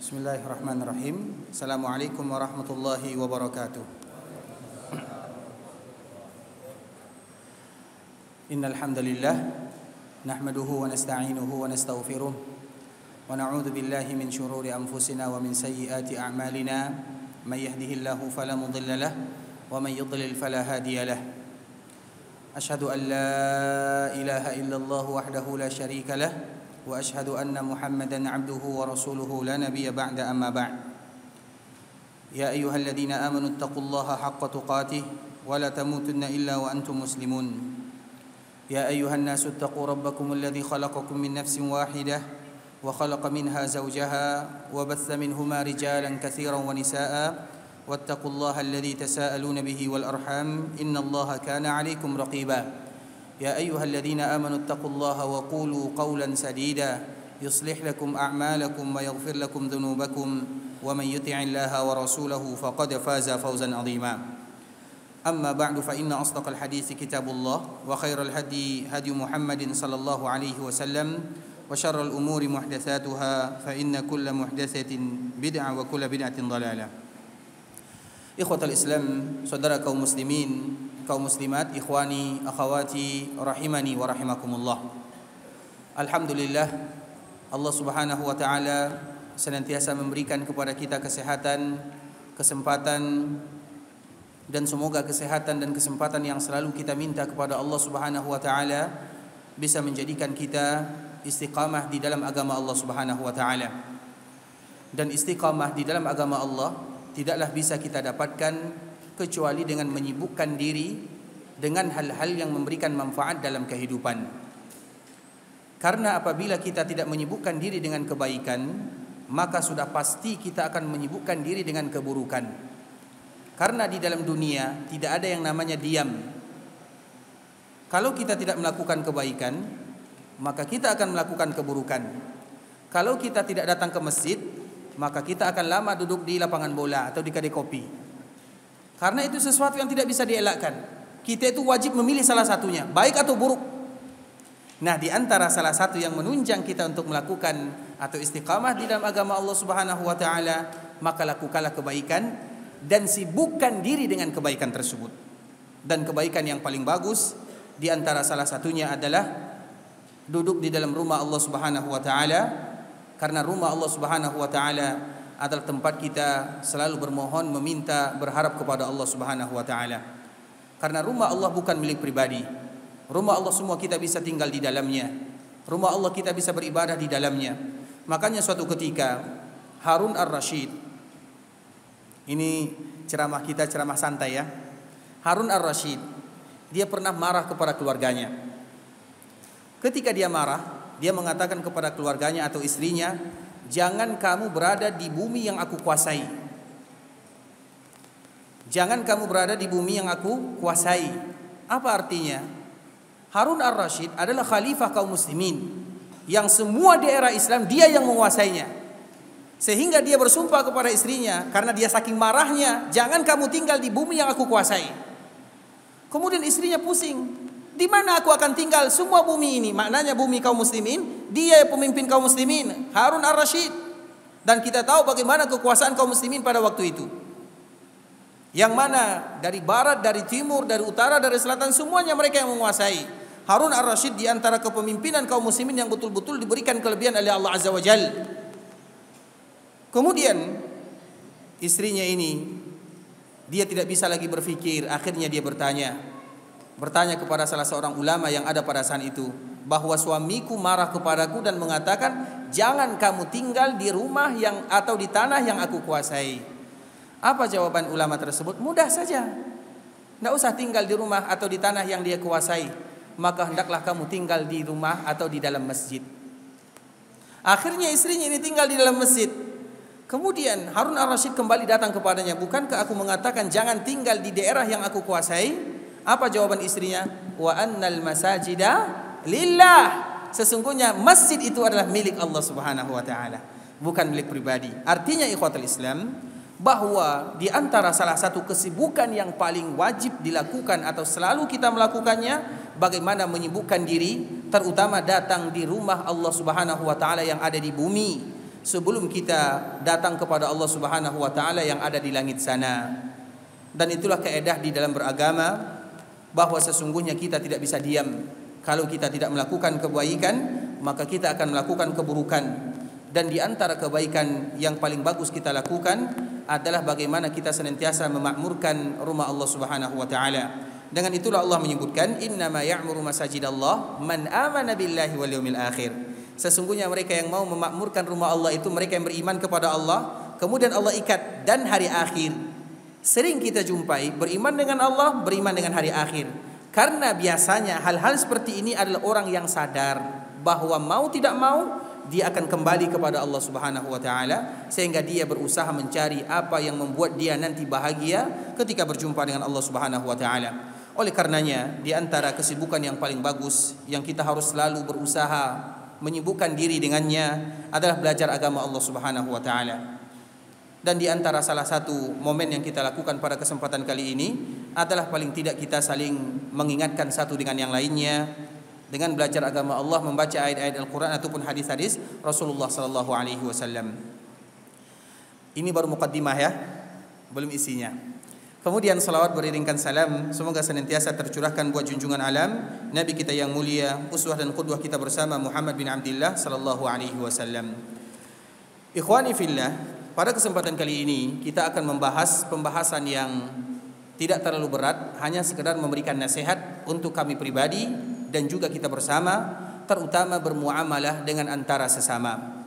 Bismillahirrahmanirrahim. Assalamualaikum warahmatullahi wabarakatuh. Innal hamdalillah nahmaduhu wa nasta'inuhu wa nastaghfiruh wa na'udzu billahi min shururi anfusina wa min sayyiati a'malina. May yahdihillahu fala mudilla lahu wa may yudlil fala hadiya lahu. Asyhadu an la ilaha illallah wahdahu la syarika lahu wa asyhadu anna Muhammadan 'abduhu wa rasuluhu la nabiyya ba'da amma ba'd. Ya ayyuhalladzina amanu taqullaha haqqa tuqatih wa la tamutunna illa wa antum muslimun. Ya ayyuhan nasu taqu rabbakum alladzi khalaqakum min nafsin wahidah wa khalaqa minha zawjaha wa batha minhuma rijalan katsiran wa nisaa'a wattaqullaha alladzi tasaaluna bihi wal arham innallaha kana 'alaikum raqiba. يا أيها الذين آمنوا اتقوا الله وقولوا قولا سديدا يصلح لكم أعمالكم ويغفر لكم ذنوبكم ومن يطع الله ورسوله فقد فاز فوزا عظيما. أما بعد فإن أصدق الحديث كتاب الله وخير الهدي هدي محمد صلى الله عليه وسلم وشر الأمور محدثاتها فإن كل محدثة بدعة وكل بدعة ضلالة. إخوة الإسلام saudara kaum muslimin, kaum muslimat, ikhwani, akhawati, rahimani wa rahimakumullah. Alhamdulillah, Allah Subhanahu wa taala senantiasa memberikan kepada kita kesehatan, kesempatan, dan semoga kesehatan dan kesempatan yang selalu kita minta kepada Allah Subhanahu wa taala bisa menjadikan kita istiqamah di dalam agama Allah Subhanahu wa taala. Dan istiqamah di dalam agama Allah tidaklah bisa kita dapatkan kecuali dengan menyibukkan diri dengan hal-hal yang memberikan manfaat dalam kehidupan. Karena apabila kita tidak menyibukkan diri dengan kebaikan, maka sudah pasti kita akan menyibukkan diri dengan keburukan. Karena di dalam dunia tidak ada yang namanya diam. Kalau kita tidak melakukan kebaikan, maka kita akan melakukan keburukan. Kalau kita tidak datang ke masjid, maka kita akan lama duduk di lapangan bola atau di kedai kopi. Karena itu sesuatu yang tidak bisa dielakkan. Kita itu wajib memilih salah satunya, baik atau buruk. Nah, di antara salah satu yang menunjang kita untuk melakukan atau istiqamah di dalam agama Allah Subhanahu wa taala, maka lakukanlah kebaikan dan sibukkan diri dengan kebaikan tersebut. Dan kebaikan yang paling bagus di antara salah satunya adalah duduk di dalam rumah Allah Subhanahu wa taala. Karena rumah Allah Subhanahu wa taala adalah tempat kita selalu bermohon, meminta, berharap kepada Allah Subhanahu wa taala. Karena rumah Allah bukan milik pribadi. Rumah Allah semua kita bisa tinggal di dalamnya. Rumah Allah kita bisa beribadah di dalamnya. Makanya suatu ketika Harun ar-Rasyid, ini ceramah kita, ceramah santai ya. Harun ar-Rasyid, dia pernah marah kepada keluarganya. Ketika dia marah, dia mengatakan kepada keluarganya atau istrinya, jangan kamu berada di bumi yang aku kuasai. Jangan kamu berada di bumi yang aku kuasai. Apa artinya? Harun ar-Rasyid adalah khalifah kaum muslimin, yang semua di era Islam dia yang menguasainya. Sehingga dia bersumpah kepada istrinya, karena dia saking marahnya, jangan kamu tinggal di bumi yang aku kuasai. Kemudian istrinya pusing. Di mana aku akan tinggal semua bumi ini? Maknanya bumi kaum muslimin, dia pemimpin kaum muslimin, Harun ar-Rasyid. Dan kita tahu bagaimana kekuasaan kaum muslimin pada waktu itu. Yang mana dari barat, dari timur, dari utara, dari selatan, semuanya mereka yang menguasai. Harun ar-Rasyid di antara kepemimpinan kaum muslimin yang betul-betul diberikan kelebihan oleh Allah Azza wa Jalla. Kemudian istrinya ini, dia tidak bisa lagi berpikir. Akhirnya dia bertanya kepada salah seorang ulama yang ada pada saat itu, bahwa suamiku marah kepadaku dan mengatakan jangan kamu tinggal di rumah yang atau di tanah yang aku kuasai. Apa jawaban ulama tersebut? Mudah saja. Tidak usah tinggal di rumah atau di tanah yang dia kuasai, maka hendaklah kamu tinggal di rumah atau di dalam masjid. Akhirnya istrinya ini tinggal di dalam masjid. Kemudian Harun ar-Rasyid kembali datang kepadanya, bukankah aku mengatakan jangan tinggal di daerah yang aku kuasai? Apa jawaban istrinya? Wa annal masajida lillah. Sesungguhnya masjid itu adalah milik Allah Subhanahu wa taala, bukan milik pribadi. Artinya ikhwatul Islam, bahwa di antara salah satu kesibukan yang paling wajib dilakukan atau selalu kita melakukannya, bagaimana menyibukkan diri, terutama datang di rumah Allah Subhanahu wa taala yang ada di bumi. sebelum kita datang kepada Allah Subhanahu wa taala yang ada di langit sana. Dan itulah kaidah di dalam beragama, bahwa sesungguhnya kita tidak bisa diam. Kalau kita tidak melakukan kebaikan, maka kita akan melakukan keburukan. Dan di antara kebaikan yang paling bagus kita lakukan adalah bagaimana kita senantiasa memakmurkan rumah Allah Subhanahu wa taala. Dengan itulah Allah menyebutkan, innama ya'muru masajidallah man amana billahi wal yawmil akhir. Sesungguhnya mereka yang mau memakmurkan rumah Allah itu mereka yang beriman kepada Allah, kemudian Allah ikat dan hari akhir. Sering kita jumpai beriman dengan Allah, beriman dengan hari akhir. Karena biasanya hal-hal seperti ini adalah orang yang sadar bahwa mau tidak mau dia akan kembali kepada Allah Subhanahu wa taala, sehingga dia berusaha mencari apa yang membuat dia nanti bahagia ketika berjumpa dengan Allah Subhanahu wa taala. Oleh karenanya, di antara kesibukan yang paling bagus yang kita harus selalu berusaha menyibukkan diri dengannya adalah belajar agama Allah Subhanahu wa taala. Dan di antara salah satu momen yang kita lakukan pada kesempatan kali ini adalah paling tidak kita saling mengingatkan satu dengan yang lainnya dengan belajar agama Allah, membaca ayat-ayat Al-Qur'an ataupun hadis-hadis Rasulullah sallallahu alaihi wasallam. Ini baru muqaddimah ya, belum isinya. Kemudian salawat beriringkan salam semoga senantiasa tercurahkan buat junjungan alam Nabi kita yang mulia, uswah dan qudwah kita bersama Muhammad bin Abdullah sallallahu alaihi wasallam. Ikhwani fillah, pada kesempatan kali ini kita akan membahas pembahasan yang tidak terlalu berat, hanya sekedar memberikan nasihat untuk kami pribadi dan juga kita bersama, terutama bermuamalah dengan antara sesama.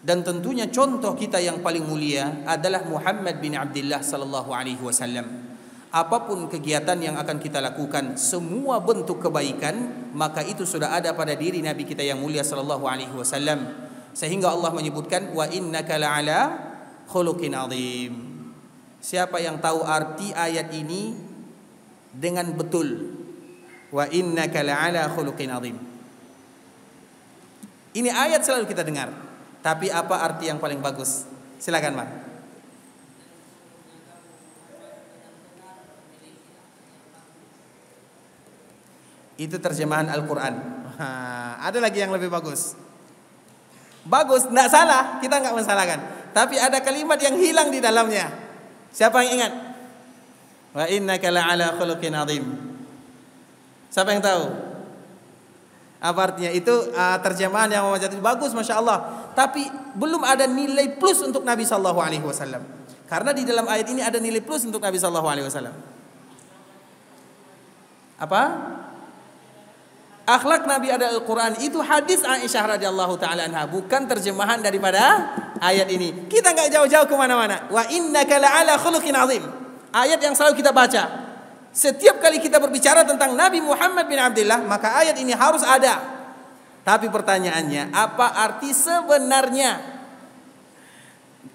Dan tentunya contoh kita yang paling mulia adalah Muhammad bin Abdullah sallallahu alaihi wasallam. Apapun kegiatan yang akan kita lakukan, semua bentuk kebaikan, maka itu sudah ada pada diri Nabi kita yang mulia sallallahu alaihi wasallam. Sehingga Allah menyebutkan, wa innaka la'ala khuluqin azim. Siapa yang tahu arti ayat ini dengan betul, wa innaka la'ala khuluqin azim. Ini ayat selalu kita dengar. Tapi apa arti yang paling bagus? Silakan, Mas. Itu terjemahan Al-Quran. Ada lagi yang lebih bagus. Bagus, tidak salah, kita nggak mensalahkan. Tapi ada kalimat yang hilang di dalamnya. Siapa yang ingat? Wa innaka la'ala khuluqin azim. Siapa yang tahu? Apa artinya? Itu terjemahan yang bagus, masya Allah. Tapi belum ada nilai plus untuk Nabi Sallallahu Alaihi Wasallam. Karena di dalam ayat ini ada nilai plus untuk Nabi Sallallahu Alaihi Wasallam. Apa? Akhlak Nabi ada Al-Quran. Itu hadis Aisyah radhiyallahu taala anha, bukan terjemahan daripada ayat ini. Kita nggak jauh-jauh kemana-mana. Wa innaka la'ala khuluqin azim. Ayat yang selalu kita baca. Setiap kali kita berbicara tentang Nabi Muhammad bin Abdullah, maka ayat ini harus ada. Tapi pertanyaannya, apa arti sebenarnya?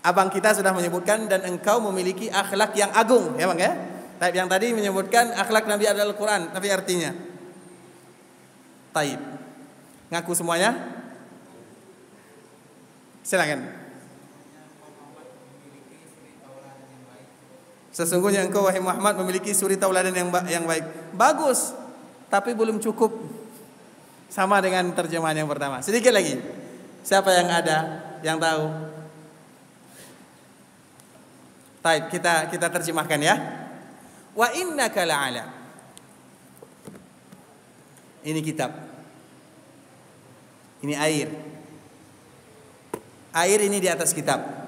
Abang kita sudah menyebutkan, dan engkau memiliki akhlak yang agung, ya Bang ya? Tapi yang tadi menyebutkan akhlak Nabi adalah Al-Quran, tapi artinya? Taib. Ngaku semuanya? Silakan. Sesungguhnya engkau wahai Muhammad memiliki suri tauladan yang baik. Bagus, tapi belum cukup. Sama dengan terjemahan yang pertama. Sedikit lagi. Siapa yang ada, yang tahu? Baik, kita terjemahkan ya. Wa innaka la'ala. Ini kitab. Ini air. Air ini di atas kitab.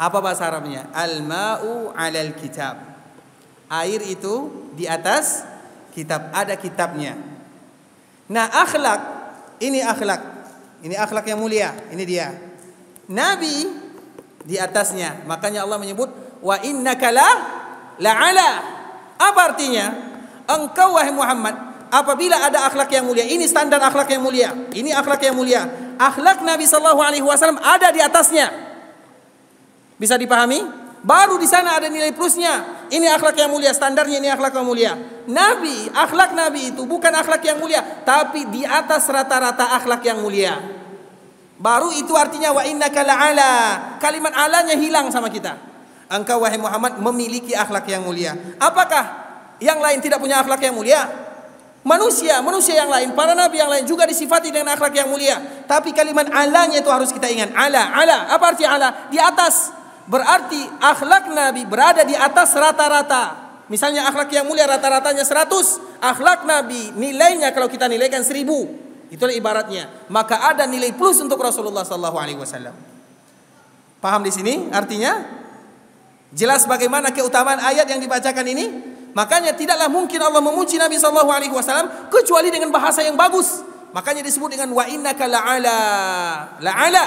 Apa bahasa Arabnya? Al-ma'u 'alal kitab. Air itu di atas kitab, ada kitabnya. Nah, akhlak, ini akhlak. Ini akhlak yang mulia, ini dia. Nabi di atasnya. Makanya Allah menyebut wa innaka la'ala. Apa artinya? Engkau wahai Muhammad, apabila ada akhlak yang mulia, ini standar akhlak yang mulia. Ini akhlak yang mulia. Akhlak Nabi sallallahu alaihi wasallam ada di atasnya. Bisa dipahami? Baru di sana ada nilai plusnya. Ini akhlak yang mulia, standarnya ini akhlak yang mulia. Nabi, akhlak Nabi itu bukan akhlak yang mulia, tapi di atas rata-rata akhlak yang mulia. Baru itu artinya wa innaka la'ala. Kalimat alanya hilang sama kita. Engkau wahai Muhammad memiliki akhlak yang mulia. Apakah yang lain tidak punya akhlak yang mulia? Manusia yang lain, para nabi yang lain juga disifati dengan akhlak yang mulia. Tapi kalimat alanya itu harus kita ingat. Ala. Apa arti ala? Di atas. Berarti akhlak nabi berada di atas rata-rata. Misalnya akhlak yang mulia rata-ratanya 100, akhlak nabi nilainya kalau kita nilaikan 1000. Itulah ibaratnya. Maka ada nilai plus untuk Rasulullah SAW. Paham di sini? Artinya jelas bagaimana keutamaan ayat yang dibacakan ini. Makanya tidaklah mungkin Allah memuji Nabi SAW kecuali dengan bahasa yang bagus. Makanya disebut dengan wa innaka la'ala. La'ala.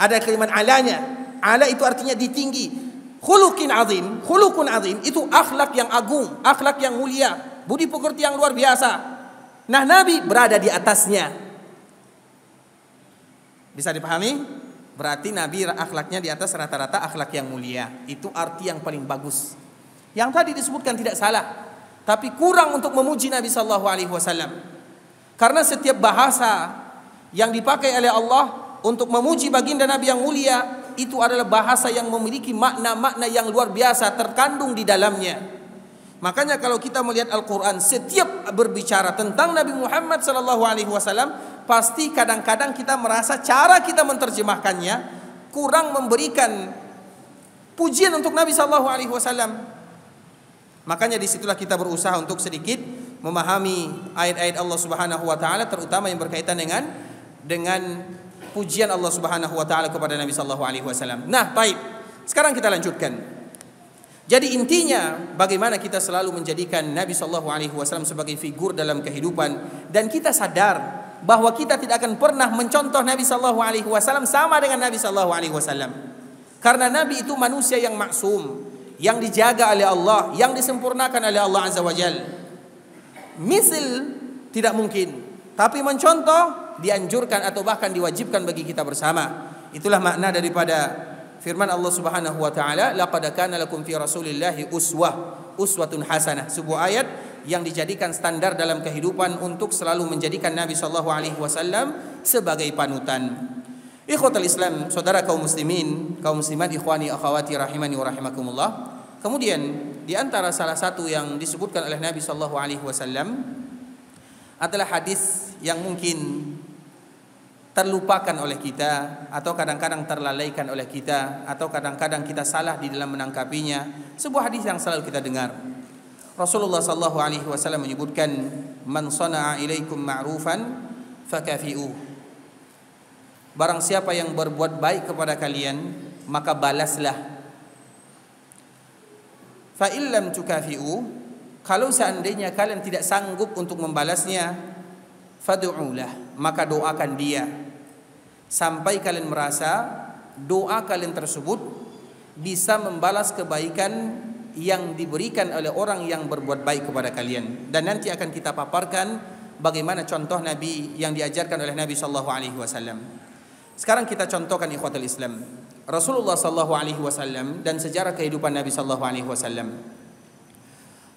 Ada kalimat alanya. Ala itu artinya ditinggi. Khuluqun azim itu akhlak yang agung, akhlak yang mulia, budi pekerti yang luar biasa. Nah, Nabi berada di atasnya. Bisa dipahami? Berarti Nabi akhlaknya di atas rata-rata akhlak yang mulia. Itu arti yang paling bagus. Yang tadi disebutkan tidak salah, tapi kurang untuk memuji Nabi SAW. Karena setiap bahasa yang dipakai oleh Allah untuk memuji baginda Nabi yang mulia itu adalah bahasa yang memiliki makna-makna yang luar biasa terkandung di dalamnya. Makanya kalau kita melihat Al-Quran, setiap berbicara tentang Nabi Muhammad SAW, pasti kadang-kadang kita merasa cara kita menerjemahkannya kurang memberikan pujian untuk Nabi SAW. Makanya disitulah kita berusaha untuk sedikit memahami ayat-ayat Allah Subhanahu Wa Taala, terutama yang berkaitan dengan pujian Allah Subhanahu Wa Taala kepada Nabi Sallallahu Alaihi Wasallam. Nah, baik. Sekarang kita lanjutkan. Jadi intinya bagaimana kita selalu menjadikan Nabi Sallallahu Alaihi Wasallam sebagai figur dalam kehidupan, dan kita sadar bahwa kita tidak akan pernah mencontoh Nabi Sallallahu Alaihi Wasallam sama dengan Nabi Sallallahu Alaihi Wasallam. Karena Nabi itu manusia yang maksum, yang dijaga oleh Allah, yang disempurnakan oleh Allah Azza wa Jal. Misal tidak mungkin, tapi mencontoh dianjurkan atau bahkan diwajibkan bagi kita bersama. Itulah makna daripada firman Allah Subhanahu wa taala, laqad kana lakum fi rasulillahi uswatun hasanah. Sebuah ayat yang dijadikan standar dalam kehidupan untuk selalu menjadikan Nabi sallallahu alaihi wasallam sebagai panutan. Ikhwatul Islam, saudara kaum muslimin, kaum muslimat, ikhwani akhwati rahimani wa rahimakumullah. Kemudian di antara salah satu yang disebutkan oleh Nabi sallallahu alaihi wasallam adalah hadis yang mungkin terlupakan oleh kita, atau kadang-kadang terlalaikan oleh kita, atau kadang-kadang kita salah di dalam menangkapinya. Sebuah hadis yang selalu kita dengar. Rasulullah sallallahu alaihi wasallam menyebutkan, "Man sana'a ilaikum ma'rufan fakafi'u." Barang siapa yang berbuat baik kepada kalian, maka balaslah. Fa illam tukafi'u, kalau seandainya kalian tidak sanggup untuk membalasnya, fad'ulah, maka doakan dia. Sampai kalian merasa doa kalian tersebut bisa membalas kebaikan yang diberikan oleh orang yang berbuat baik kepada kalian. Dan nanti akan kita paparkan bagaimana contoh Nabi yang diajarkan oleh Nabi sallallahu alaihi wasallam. Sekarang kita contohkan ikhwatul Islam, Rasulullah sallallahu alaihi wasallam dan sejarah kehidupan Nabi sallallahu alaihi wasallam.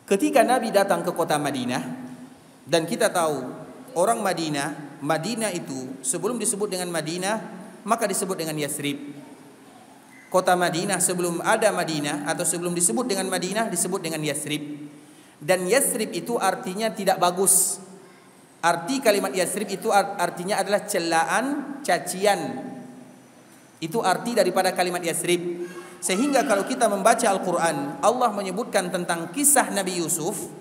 Ketika Nabi datang ke kota Madinah, dan kita tahu orang Madinah itu sebelum disebut dengan Madinah maka disebut dengan Yathrib. Kota Madinah sebelum ada Madinah atau sebelum disebut dengan Madinah disebut dengan Yathrib. Dan Yathrib itu artinya tidak bagus. Arti kalimat Yathrib itu artinya adalah celaan, cacian. Itu arti daripada kalimat Yathrib. Sehingga kalau kita membaca Al-Quran, Allah menyebutkan tentang kisah Nabi Yusuf.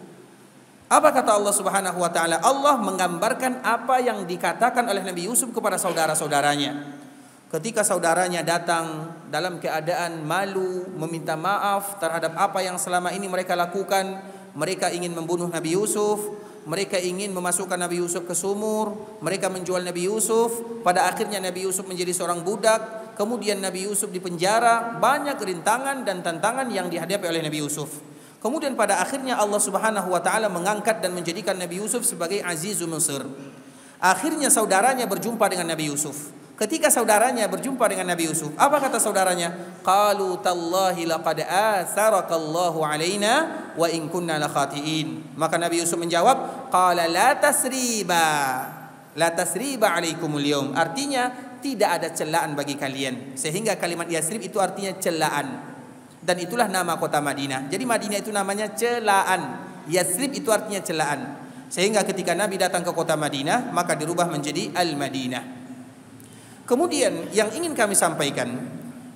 Apa kata Allah Subhanahu wa taala? Allah menggambarkan apa yang dikatakan oleh Nabi Yusuf kepada saudara-saudaranya. Ketika saudaranya datang dalam keadaan malu, meminta maaf terhadap apa yang selama ini mereka lakukan, mereka ingin membunuh Nabi Yusuf, mereka ingin memasukkan Nabi Yusuf ke sumur, mereka menjual Nabi Yusuf, pada akhirnya Nabi Yusuf menjadi seorang budak, kemudian Nabi Yusuf dipenjara, banyak rintangan dan tantangan yang dihadapi oleh Nabi Yusuf. Kemudian pada akhirnya Allah Subhanahu wa taala mengangkat dan menjadikan Nabi Yusuf sebagai Azizul Mesir. Akhirnya saudaranya berjumpa dengan Nabi Yusuf. Ketika saudaranya berjumpa dengan Nabi Yusuf, apa kata saudaranya? Qalu tallahi laqad atharakallahu alaina wa in kunna lakhatiin. Maka Nabi Yusuf menjawab, qala la tasriba alaikumul yaum. Artinya tidak ada celaan bagi kalian. Sehingga kalimat Yathrib itu artinya celaan. Dan itulah nama kota Madinah. Jadi Madinah itu namanya celaan. Yathrib itu artinya celaan. Sehingga ketika Nabi datang ke kota Madinah, maka dirubah menjadi Al-Madinah. Kemudian yang ingin kami sampaikan,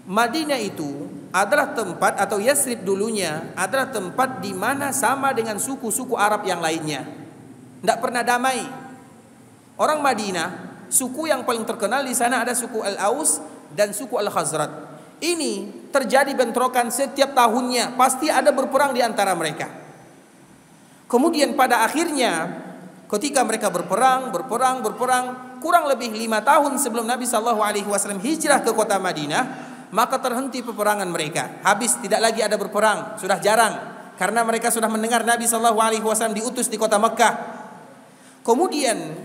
Madinah itu adalah tempat, atau Yasrib dulunya adalah tempat di mana sama dengan suku-suku Arab yang lainnya. Tidak pernah damai. Orang Madinah, suku yang paling terkenal di sana ada suku Al-Aus dan suku Al-Khazraj. Ini terjadi bentrokan setiap tahunnya, pasti ada berperang di antara mereka. Kemudian pada akhirnya ketika mereka berperang, kurang lebih 5 tahun sebelum Nabi SAW hijrah ke kota Madinah, maka terhenti peperangan mereka. Habis, tidak lagi ada berperang, sudah jarang, karena mereka sudah mendengar Nabi SAW diutus di kota Mekkah. Kemudian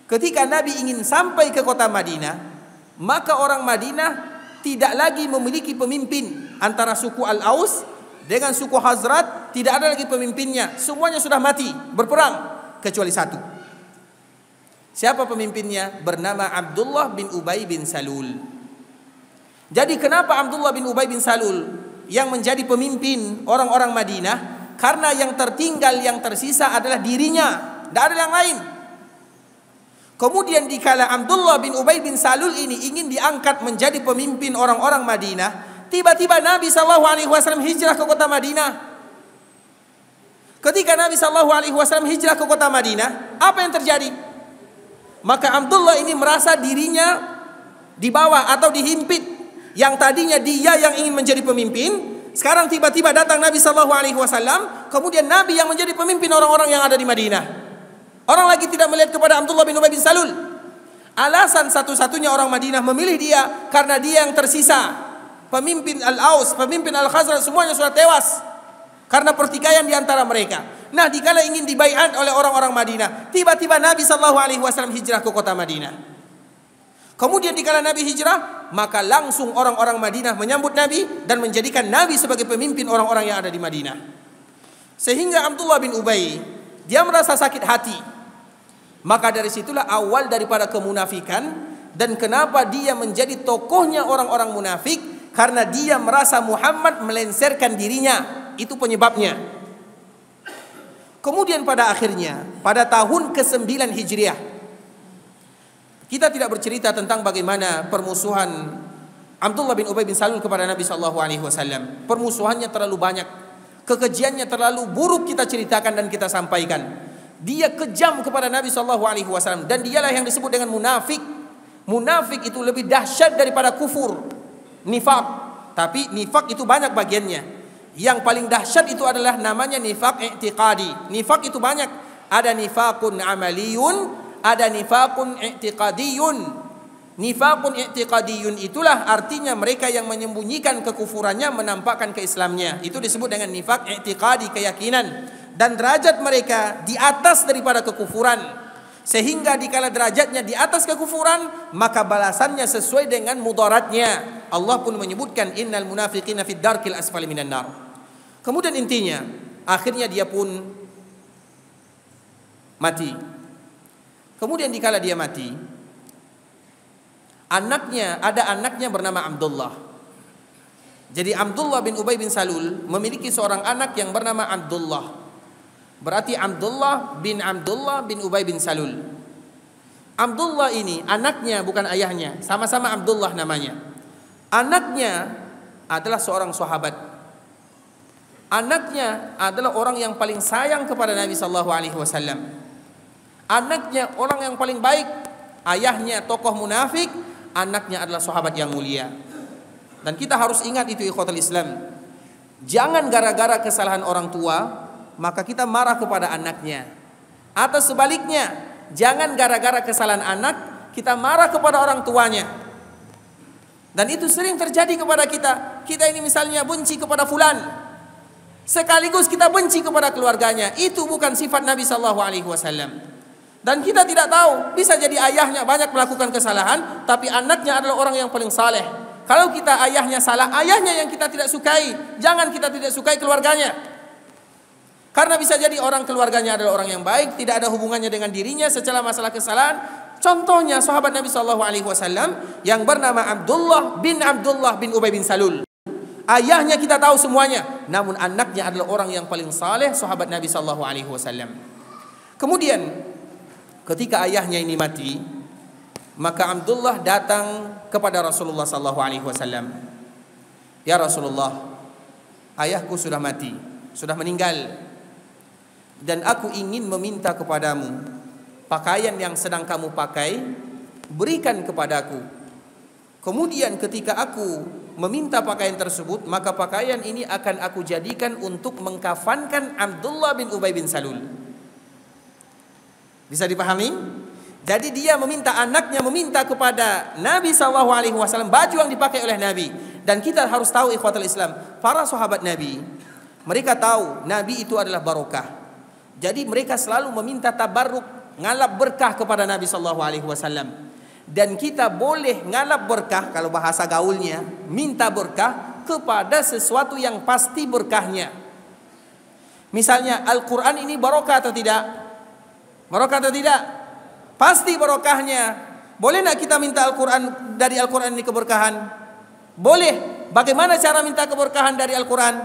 ketika Nabi ingin sampai ke kota Madinah, maka orang Madinah tidak lagi memiliki pemimpin. Antara suku Al-Aus dengan suku Khazraj tidak ada lagi pemimpinnya, semuanya sudah mati berperang kecuali satu. Siapa pemimpinnya? Bernama Abdullah bin Ubay bin Salul. Jadi kenapa Abdullah bin Ubay bin Salul yang menjadi pemimpin orang-orang Madinah? Karena yang tertinggal, yang tersisa adalah dirinya, tidak ada yang lain. Kemudian dikala Abdullah bin Ubay bin Salul ini ingin diangkat menjadi pemimpin orang-orang Madinah, tiba-tiba Nabi SAW hijrah ke kota Madinah. Ketika Nabi SAW hijrah ke kota Madinah, apa yang terjadi? Maka Abdullah ini merasa dirinya di bawah atau dihimpit. Yang tadinya dia yang ingin menjadi pemimpin, sekarang tiba-tiba datang Nabi SAW, kemudian Nabi yang menjadi pemimpin orang-orang yang ada di Madinah. Orang lagi tidak melihat kepada Abdullah bin Ubay bin Salul. Alasan satu-satunya orang Madinah memilih dia karena dia yang tersisa. Pemimpin Al-Aus, pemimpin Al-Khazraj semuanya sudah tewas karena pertikaian di antara mereka. Nah, dikala ingin dibaiat oleh orang-orang Madinah, tiba-tiba Nabi SAW hijrah ke kota Madinah. Kemudian dikala Nabi hijrah, maka langsung orang-orang Madinah menyambut Nabi dan menjadikan Nabi sebagai pemimpin orang-orang yang ada di Madinah. Sehingga Abdullah bin Ubay, dia merasa sakit hati. Maka dari situlah awal daripada kemunafikan, dan kenapa dia menjadi tokohnya orang-orang munafik, karena dia merasa Muhammad melengsarkan dirinya. Itu penyebabnya. Kemudian pada akhirnya, pada tahun ke-9 Hijriah, kita tidak bercerita tentang bagaimana permusuhan Abdullah bin Ubay bin Salul kepada Nabi SAW. Permusuhannya terlalu banyak, kekejiannya terlalu buruk kita ceritakan dan kita sampaikan. Dia kejam kepada Nabi SAW, dan dialah yang disebut dengan munafik. Munafik itu lebih dahsyat daripada kufur, nifak. Tapi nifak itu banyak bagiannya. Yang paling dahsyat itu adalah namanya nifak i'tiqadi. Nifak itu banyak. Ada nifakun amaliyun, ada nifakun i'tiqadiyun. Nifakun i'tiqadiyun itulah artinya mereka yang menyembunyikan kekufurannya, menampakkan keislamannya. Itu disebut dengan nifak i'tiqadi, keyakinan. Dan derajat mereka di atas daripada kekufuran. Sehingga dikala derajatnya di atas kekufuran, maka balasannya sesuai dengan mudaratnya. Allah pun menyebutkan innal munafiqina fid darkil asfali minan nar. Kemudian intinya, akhirnya dia pun mati. Kemudian dikala dia mati, ada anaknya bernama Abdullah. Jadi Abdullah bin Ubay bin Salul memiliki seorang anak yang bernama Abdullah. Berarti Abdullah bin Ubay bin Salul. Abdullah ini anaknya, bukan ayahnya, sama-sama Abdullah namanya. Anaknya adalah seorang sahabat. Anaknya adalah orang yang paling sayang kepada Nabi SAW. Anaknya orang yang paling baik. Ayahnya tokoh munafik, anaknya adalah sahabat yang mulia. Dan kita harus ingat itu, ikhwatul Islam. Jangan gara-gara kesalahan orang tua maka kita marah kepada anaknya. Atau sebaliknya, jangan gara-gara kesalahan anak kita marah kepada orang tuanya. Dan itu sering terjadi kepada kita. Kita ini misalnya benci kepada fulan, sekaligus kita benci kepada keluarganya. Itu bukan sifat Nabi SAW. Dan kita tidak tahu, bisa jadi ayahnya banyak melakukan kesalahan, tapi anaknya adalah orang yang paling saleh. Kalau kita ayahnya salah, ayahnya yang kita tidak sukai, jangan kita tidak sukai keluarganya. Karena bisa jadi orang keluarganya adalah orang yang baik, tidak ada hubungannya dengan dirinya secara masalah kesalahan. Contohnya sahabat Nabi SAW yang bernama Abdullah bin Ubay bin Salul. Ayahnya kita tahu semuanya, namun anaknya adalah orang yang paling saleh, sahabat Nabi SAW. Kemudian ketika ayahnya ini mati, maka Abdullah datang kepada Rasulullah sallallahu alaihi wasallam. Ya Rasulullah, ayahku sudah mati, sudah meninggal, dan aku ingin meminta kepadamu pakaian yang sedang kamu pakai, berikan kepadaku. Kemudian ketika aku meminta pakaian tersebut, maka pakaian ini akan aku jadikan untuk mengkafankan Abdullah bin Ubay bin Salul. Bisa dipahami? Jadi dia meminta, anaknya meminta kepada Nabi SAW baju yang dipakai oleh Nabi. Dan kita harus tahu ikhwatul Islam, para sahabat Nabi, mereka tahu Nabi itu adalah barokah. Jadi mereka selalu meminta tabarruk, ngalap berkah kepada Nabi SAW. Dan kita boleh ngalap berkah, kalau bahasa gaulnya, minta berkah kepada sesuatu yang pasti berkahnya. Misalnya Al-Quran ini barokah atau tidak? Barokah atau tidak? Pasti barokahnya. Boleh nak kita minta Al-Quran, dari Al-Quran ini keberkahan? Boleh. Bagaimana cara minta keberkahan dari Al-Quran?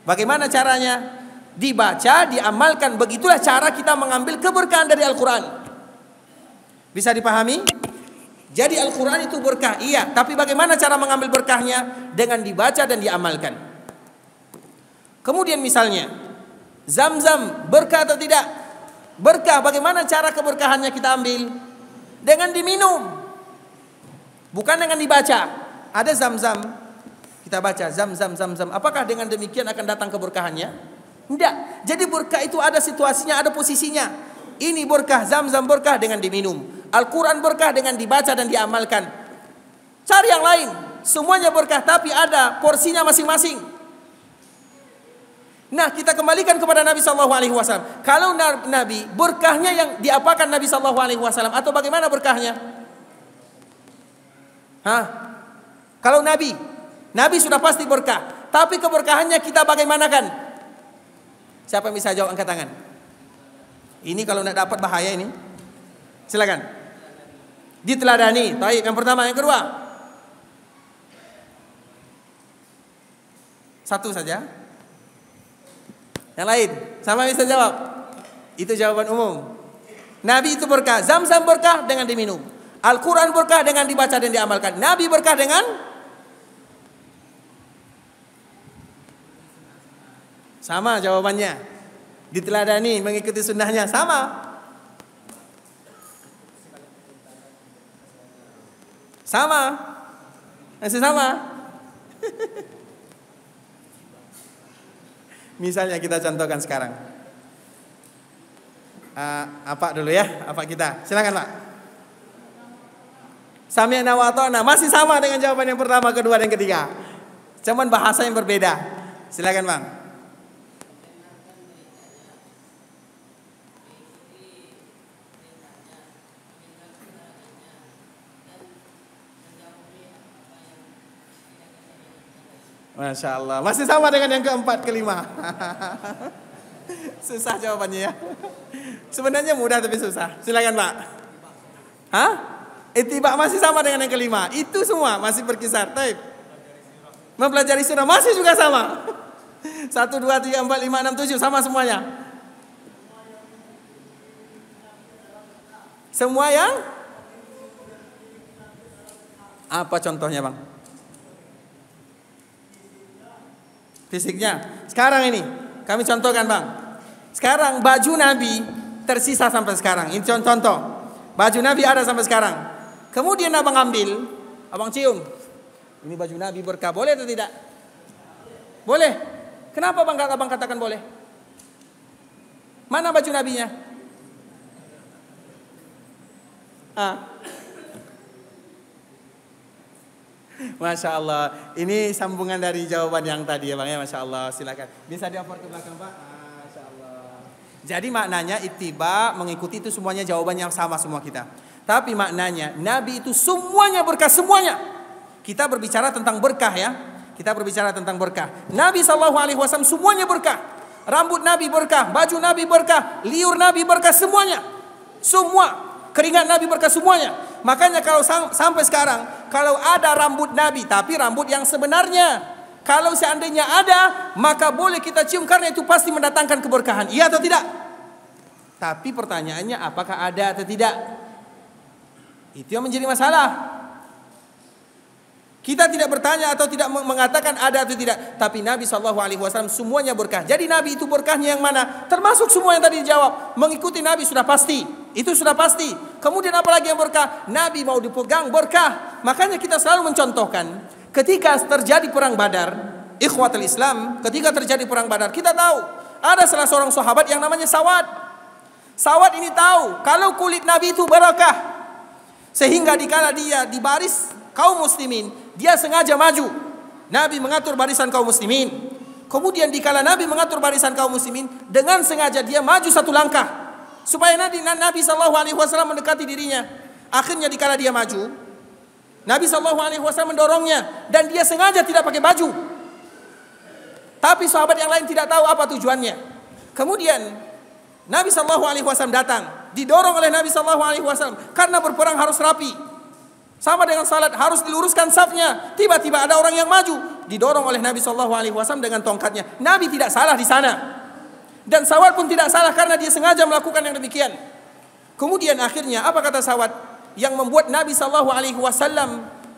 Bagaimana caranya? Dibaca, diamalkan. Begitulah cara kita mengambil keberkahan dari Al-Quran. Bisa dipahami? Jadi Al-Quran itu berkah, iya. Tapi bagaimana cara mengambil berkahnya? Dengan dibaca dan diamalkan. Kemudian misalnya Zam-zam, berkah atau tidak? Berkah. Bagaimana cara keberkahannya kita ambil? Dengan diminum, bukan dengan dibaca. Ada zam-zam, kita baca zam-zam, zam-zam. Apakah dengan demikian akan datang keberkahannya? Tidak. Jadi berkah itu ada situasinya, ada posisinya. Ini berkah, zam-zam berkah dengan diminum. Al-Quran berkah dengan dibaca dan diamalkan. Cari yang lain, semuanya berkah, tapi ada porsinya masing-masing. Nah, kita kembalikan kepada Nabi SAW. Kalau Nabi, berkahnya yang diapakan Nabi SAW? Atau bagaimana berkahnya? Kalau Nabi sudah pasti berkah. Tapi keberkahannya kita bagaimanakan? Siapa yang bisa jawab, angkat tangan. Ini kalau tidak dapat bahaya ini. Silakan. Diteladani. Baik, yang pertama, yang kedua. Satu saja. Yang lain, sama bisa jawab. Itu jawaban umum. Nabi itu berkah, zam-zam berkah dengan diminum. Al-Quran berkah dengan dibaca dan diamalkan. Nabi berkah dengan sama jawabannya. Diteladani, mengikuti sunnahnya, sama. Sama. Masih sama. Misalnya kita contohkan sekarang. Apa dulu ya? Apa kita? Silakan Pak. Sami'na wa ata'na, masih sama dengan jawaban yang pertama, kedua dan ketiga. Cuman bahasa yang berbeda. Silakan Bang. Masya Allah, masih sama dengan yang keempat, kelima. Susah jawabannya ya. Sebenarnya mudah tapi susah. Silakan Pak. Ittiba masih sama dengan yang kelima. Itu semua masih berkisar. Taib. Mempelajari surah masih juga sama. 1, 2, 3, 4, 5, 6, 7 sama semuanya. Semua yang apa contohnya Bang? Fisiknya. Sekarang ini kami contohkan Bang. Sekarang baju Nabi tersisa sampai sekarang. Ini contoh. Baju Nabi ada sampai sekarang. Kemudian Abang ambil, Abang cium. Ini baju Nabi berkah, boleh atau tidak? Boleh. Kenapa Abang katakan boleh? Mana baju Nabinya? Masya Allah. Ini sambungan dari jawaban yang tadi ya Bang ya. Masya Allah. Silakan. Bisa diapor ke belakang Pak. Masya Allah. Jadi maknanya ittiba, mengikuti itu semuanya jawaban yang sama semua kita. Tapi maknanya Nabi itu semuanya berkah, semuanya. Kita berbicara tentang berkah ya. Kita berbicara tentang berkah. Nabi SAW semuanya berkah. Rambut Nabi berkah, baju Nabi berkah, liur Nabi berkah, semuanya. Semua. Keringat Nabi berkah semuanya. Makanya kalau sampai sekarang, kalau ada rambut Nabi, tapi rambut yang sebenarnya, Kalau seandainya ada, maka boleh kita cium karena itu pasti mendatangkan keberkahan. Iya atau tidak? Tapi pertanyaannya apakah ada atau tidak? Itu yang menjadi masalah. Kita tidak bertanya atau tidak mengatakan ada atau tidak, tapi Nabi SAW semuanya berkah. Jadi Nabi itu berkahnya yang mana? Termasuk semua yang tadi dijawab. Mengikuti Nabi sudah pasti, itu sudah pasti. Kemudian apalagi yang berkah? Nabi mau dipegang berkah. Makanya kita selalu mencontohkan, ketika terjadi perang Badar, ikhwatul Islam, ketika terjadi perang Badar, kita tahu ada salah seorang sahabat yang namanya Sawad. Sawad ini tahu kalau kulit Nabi itu barakah, sehingga dikala dia di baris kaum muslimin, dia sengaja maju. Nabi mengatur barisan kaum muslimin. Kemudian dikala Nabi mengatur barisan kaum muslimin, dengan sengaja dia maju satu langkah supaya Nabi SAW mendekati dirinya. Akhirnya dikala dia maju, Nabi SAW mendorongnya dan dia sengaja tidak pakai baju. Tapi sahabat yang lain tidak tahu apa tujuannya. Kemudian Nabi SAW datang, didorong oleh Nabi SAW karena berperang harus rapi. Sama dengan salat, harus diluruskan safnya. Tiba-tiba ada orang yang maju, didorong oleh Nabi SAW dengan tongkatnya. Nabi tidak salah di sana, dan Sawad pun tidak salah karena dia sengaja melakukan yang demikian. Kemudian akhirnya apa kata Sawad yang membuat Nabi SAW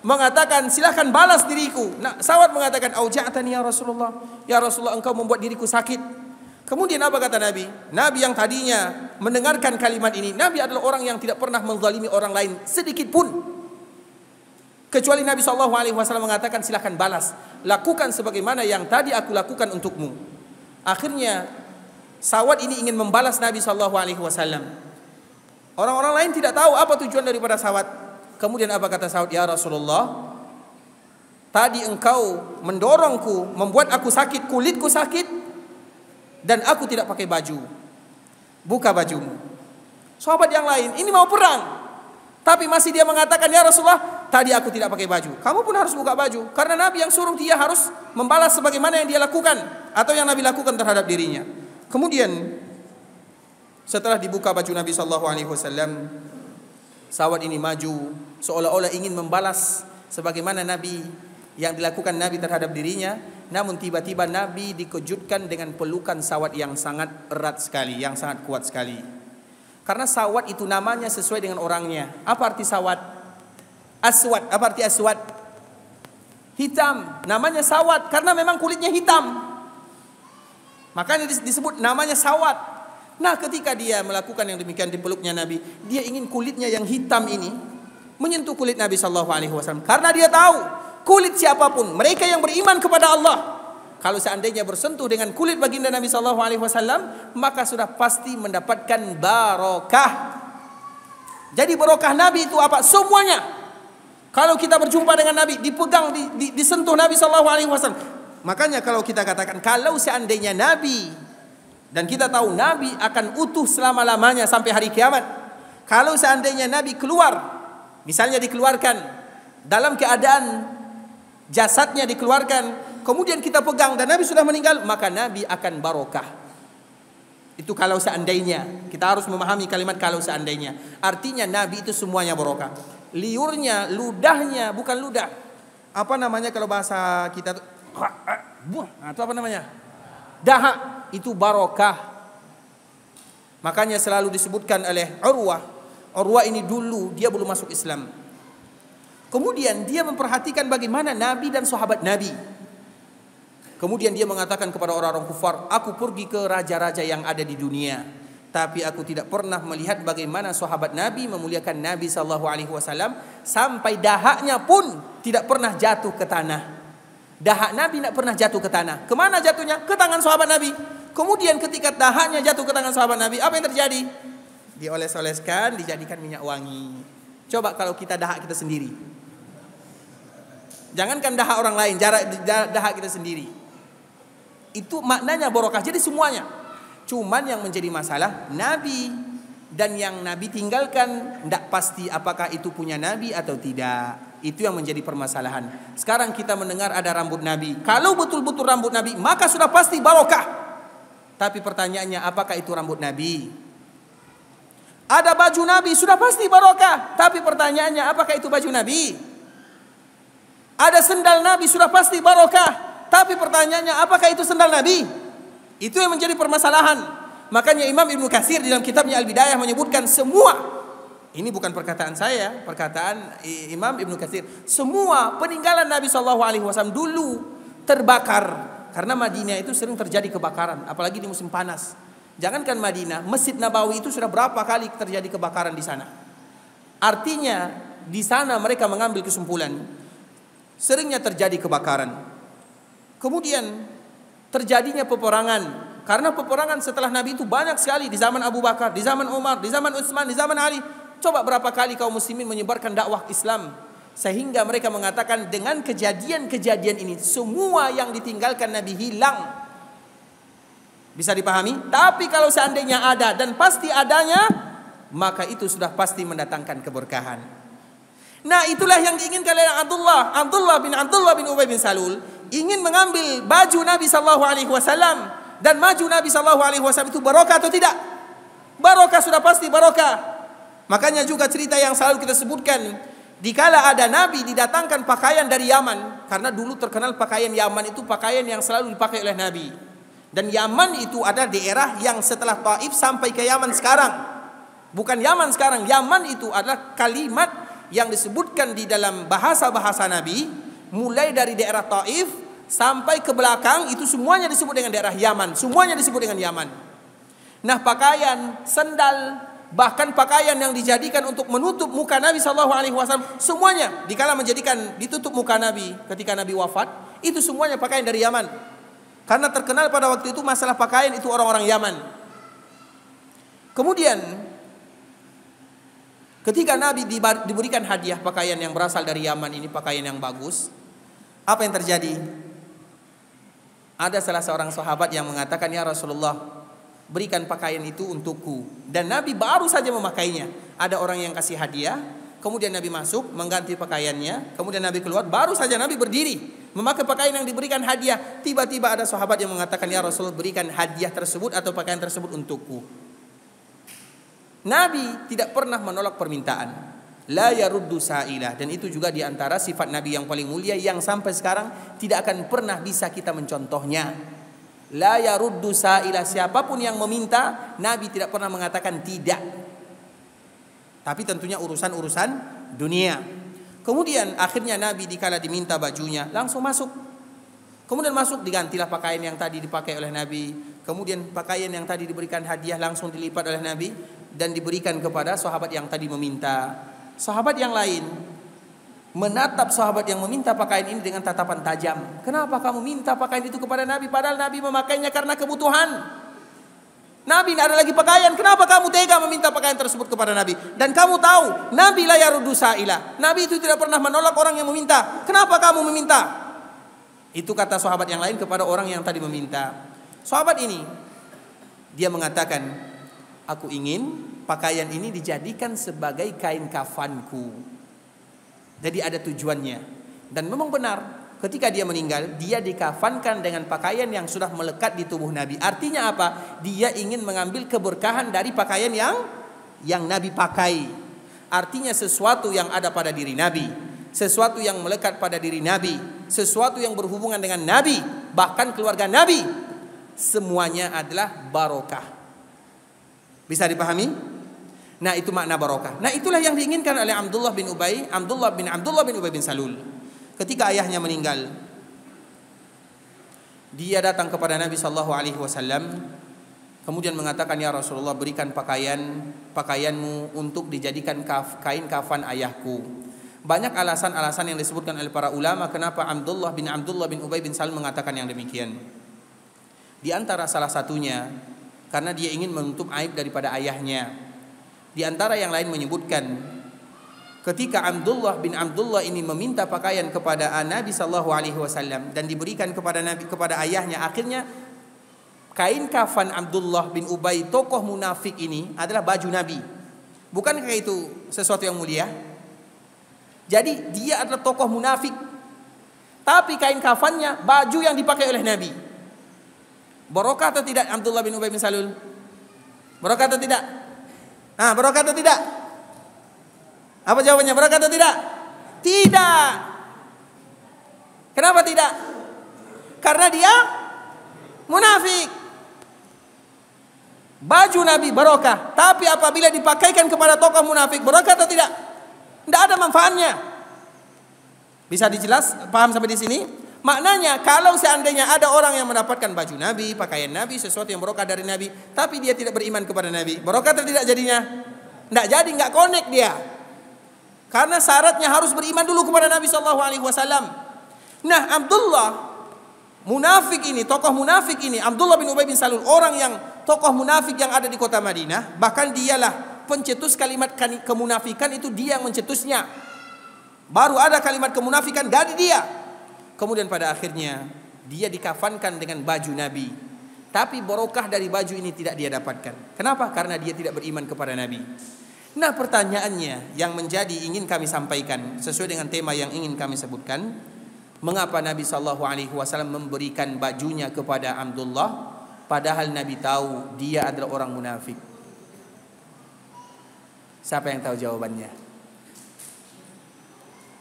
mengatakan silahkan balas diriku? Nah, Sawad mengatakan auja'tani ya Rasulullah. Ya Rasulullah, engkau membuat diriku sakit. Kemudian apa kata Nabi? Nabi yang tadinya mendengarkan kalimat ini, Nabi adalah orang yang tidak pernah menzalimi orang lain sedikit pun. Kecuali Nabi SAW mengatakan silahkan balas, lakukan sebagaimana yang tadi aku lakukan untukmu. Akhirnya Sawad ini ingin membalas Nabi SAW. Orang-orang lain tidak tahu apa tujuan daripada Sawad. Kemudian apa kata Sawad? Ya Rasulullah, tadi engkau mendorongku, membuat aku sakit, kulitku sakit, dan aku tidak pakai baju. Buka bajumu. Sahabat yang lain ini mau perang, tapi masih dia mengatakan, ya Rasulullah, tadi aku tidak pakai baju. Kamu pun harus buka baju, karena Nabi yang suruh dia harus membalas sebagaimana yang dia lakukan atau yang Nabi lakukan terhadap dirinya. Kemudian setelah dibuka baju Nabi SAW, Sawad ini maju seolah-olah ingin membalas sebagaimana Nabi yang dilakukan Nabi terhadap dirinya. Namun tiba-tiba Nabi dikejutkan dengan pelukan Sawad yang sangat erat sekali, yang sangat kuat sekali. Karena Sawad itu namanya sesuai dengan orangnya. Apa arti Sawad? Aswad. Apa arti aswad? Hitam. Namanya Sawad karena memang kulitnya hitam. Makanya disebut namanya Sawad. Nah, ketika dia melakukan yang demikian di peluknya Nabi, dia ingin kulitnya yang hitam ini menyentuh kulit Nabi SAW. Karena dia tahu kulit siapapun, mereka yang beriman kepada Allah, kalau seandainya bersentuh dengan kulit baginda Nabi SAW, maka sudah pasti mendapatkan barokah. Jadi barokah Nabi itu apa? Semuanya. Kalau kita berjumpa dengan Nabi, dipegang, disentuh Nabi SAW. Makanya kalau kita katakan, kalau seandainya Nabi, dan kita tahu Nabi akan utuh selama-lamanya sampai hari kiamat. Kalau seandainya Nabi keluar, misalnya dikeluarkan dalam keadaan jasadnya dikeluarkan, kemudian kita pegang dan Nabi sudah meninggal, maka Nabi akan barokah. Itu kalau seandainya. Kita harus memahami kalimat kalau seandainya. Artinya Nabi itu semuanya barokah. Liurnya, ludahnya, bukan ludah. Apa namanya kalau bahasa kita tuh? Itu apa namanya? Dahak. Itu barokah. Makanya selalu disebutkan oleh Urwah. Urwah ini dulu dia belum masuk Islam. Kemudian dia memperhatikan bagaimana Nabi dan sahabat Nabi. Kemudian dia mengatakan kepada orang-orang kufar, aku pergi ke raja-raja yang ada di dunia, tapi aku tidak pernah melihat bagaimana sahabat Nabi memuliakan Nabi SAW sampai dahaknya pun tidak pernah jatuh ke tanah. Dahak Nabi tidak pernah jatuh ke tanah. Kemana jatuhnya? Ke tangan sahabat Nabi. Kemudian ketika dahaknya jatuh ke tangan sahabat Nabi, apa yang terjadi? Dioles-oleskan, dijadikan minyak wangi. Coba kalau kita dahak kita sendiri. Jangankan dahak orang lain, dahak kita sendiri. Itu maknanya barokah. Jadi semuanya. Cuman yang menjadi masalah Nabi, dan yang Nabi tinggalkan tidak pasti apakah itu punya Nabi atau tidak. Itu yang menjadi permasalahan. Sekarang kita mendengar ada rambut Nabi. Kalau betul-betul rambut Nabi, maka sudah pasti barokah. Tapi pertanyaannya, apakah itu rambut Nabi? Ada baju Nabi, sudah pasti barokah. Tapi pertanyaannya, apakah itu baju Nabi? Ada sendal Nabi, sudah pasti barokah. Tapi pertanyaannya, apakah itu sendal Nabi? Itu yang menjadi permasalahan. Makanya Imam Ibnu Katsir dalam kitabnya Al-Bidayah menyebutkan semua, ini bukan perkataan saya, perkataan Imam Ibnu Katsir, semua peninggalan Nabi SAW dulu terbakar. Karena Madinah itu sering terjadi kebakaran, apalagi di musim panas. Jangankan Madinah, Masjid Nabawi itu sudah berapa kali terjadi kebakaran di sana. Artinya di sana mereka mengambil kesimpulan, seringnya terjadi kebakaran. Kemudian terjadinya peperangan, karena peperangan setelah Nabi itu banyak sekali di zaman Abu Bakar, di zaman Umar, di zaman Utsman, di zaman Ali. Coba berapa kali kaum muslimin menyebarkan dakwah Islam, sehingga mereka mengatakan dengan kejadian-kejadian ini semua yang ditinggalkan Nabi hilang. Bisa dipahami? Tapi kalau seandainya ada dan pasti adanya, maka itu sudah pasti mendatangkan keberkahan. Nah, itulah yang diinginkan oleh Abdullah bin Ubay bin Salul, ingin mengambil baju Nabi SAW, dan baju Nabi SAW itu barokah atau tidak? Barokah, sudah pasti barokah. Makanya juga cerita yang selalu kita sebutkan, dikala ada Nabi didatangkan pakaian dari Yaman, karena dulu terkenal pakaian Yaman itu pakaian yang selalu dipakai oleh Nabi. Dan Yaman itu ada daerah yang setelah Taif sampai ke Yaman sekarang. Bukan Yaman sekarang, Yaman itu adalah kalimat yang disebutkan di dalam bahasa-bahasa Nabi, mulai dari daerah Taif sampai ke belakang itu semuanya disebut dengan daerah Yaman, semuanya disebut dengan Yaman. Nah, pakaian, sandal, bahkan pakaian yang dijadikan untuk menutup muka Nabi SAW, semuanya dikala menjadikan ditutup muka Nabi ketika Nabi wafat, itu semuanya pakaian dari Yaman. Karena terkenal pada waktu itu masalah pakaian itu orang-orang Yaman. Kemudian ketika Nabi diberikan hadiah pakaian yang berasal dari Yaman ini, pakaian yang bagus, apa yang terjadi? Ada salah seorang sahabat yang mengatakan, ya Rasulullah, berikan pakaian itu untukku. Dan Nabi baru saja memakainya. Ada orang yang kasih hadiah, kemudian Nabi masuk mengganti pakaiannya, kemudian Nabi keluar, baru saja Nabi berdiri memakai pakaian yang diberikan hadiah. Tiba-tiba ada sahabat yang mengatakan, ya Rasulullah, berikan hadiah tersebut atau pakaian tersebut untukku. Nabi tidak pernah menolak permintaan. La yaruddu sa'ilah. Dan itu juga diantara sifat Nabi yang paling mulia, yang sampai sekarang tidak akan pernah bisa kita mencontohnya. La yaruddu sa'ilah. Siapapun yang meminta, Nabi tidak pernah mengatakan tidak. Tapi tentunya urusan-urusan dunia. Kemudian akhirnya Nabi dikala diminta bajunya langsung masuk. Kemudian masuk, digantilah pakaian yang tadi dipakai oleh Nabi. Kemudian pakaian yang tadi diberikan hadiah langsung dilipat oleh Nabi dan diberikan kepada sahabat yang tadi meminta. Sahabat yang lain menatap sahabat yang meminta pakaian ini dengan tatapan tajam. Kenapa kamu minta pakaian itu kepada Nabi, padahal Nabi memakainya karena kebutuhan? Nabi tidak ada lagi pakaian, kenapa kamu tega meminta pakaian tersebut kepada Nabi? Dan kamu tahu, Nabi la yaruddu sa'ilah. Nabi itu tidak pernah menolak orang yang meminta. Kenapa kamu meminta? Itu kata sahabat yang lain kepada orang yang tadi meminta. Sahabat ini, dia mengatakan, aku ingin pakaian ini dijadikan sebagai kain kafanku. Jadi ada tujuannya. Dan memang benar, ketika dia meninggal, dia dikafankan dengan pakaian yang sudah melekat di tubuh Nabi. Artinya apa? Dia ingin mengambil keberkahan dari pakaian yang Nabi pakai. Artinya sesuatu yang ada pada diri Nabi, sesuatu yang melekat pada diri Nabi, sesuatu yang berhubungan dengan Nabi, bahkan keluarga Nabi, semuanya adalah barokah. Bisa dipahami? Nah, itu makna barokah. Nah, itulah yang diinginkan oleh Abdullah bin Ubay bin Salul. Ketika ayahnya meninggal, dia datang kepada Nabi SAW, kemudian mengatakan, ya Rasulullah, berikan pakaianmu untuk dijadikan kain kafan ayahku. Banyak alasan-alasan yang disebutkan oleh para ulama kenapa Abdullah bin Ubay bin Salul mengatakan yang demikian. Di antara salah satunya karena dia ingin menutup aib daripada ayahnya. Di antara yang lain menyebutkan, ketika Abdullah ini meminta pakaian kepada Nabi SAW dan diberikan kepada ayahnya, akhirnya kain kafan Abdullah bin Ubay, tokoh munafik ini, adalah baju Nabi. Bukankah itu sesuatu yang mulia? Jadi dia adalah tokoh munafik, tapi kain kafannya baju yang dipakai oleh Nabi. Barokah atau tidak Abdullah bin Ubay bin Salul? Barokah atau tidak? Nah, barokah atau tidak? Apa jawabannya? Barokah atau tidak? Tidak. Kenapa tidak? Karena dia munafik. Baju Nabi barokah, tapi apabila dipakaikan kepada tokoh munafik, barokah atau tidak? Tidak ada manfaatnya. Bisa dijelas? Paham sampai di sini? Maknanya kalau seandainya ada orang yang mendapatkan baju Nabi, pakaian Nabi, sesuatu yang barokah dari Nabi, tapi dia tidak beriman kepada Nabi, barokah atau tidak jadinya? Tidak jadi, nggak connect dia. Karena syaratnya harus beriman dulu kepada Nabi SAW. Nah, Abdullah munafik ini, tokoh munafik ini, Abdullah bin Ubay bin Salul, orang yang tokoh munafik yang ada di kota Madinah, bahkan dialah pencetus kalimat kemunafikan, itu dia yang mencetusnya. Baru ada kalimat kemunafikan dari dia. Kemudian pada akhirnya dia dikafankan dengan baju Nabi, tapi barokah dari baju ini tidak dia dapatkan. Kenapa? Karena dia tidak beriman kepada Nabi. Nah, pertanyaannya yang menjadi ingin kami sampaikan sesuai dengan tema yang ingin kami sebutkan, mengapa Nabi SAW memberikan bajunya kepada Abdullah, padahal Nabi tahu dia adalah orang munafik? Siapa yang tahu jawabannya?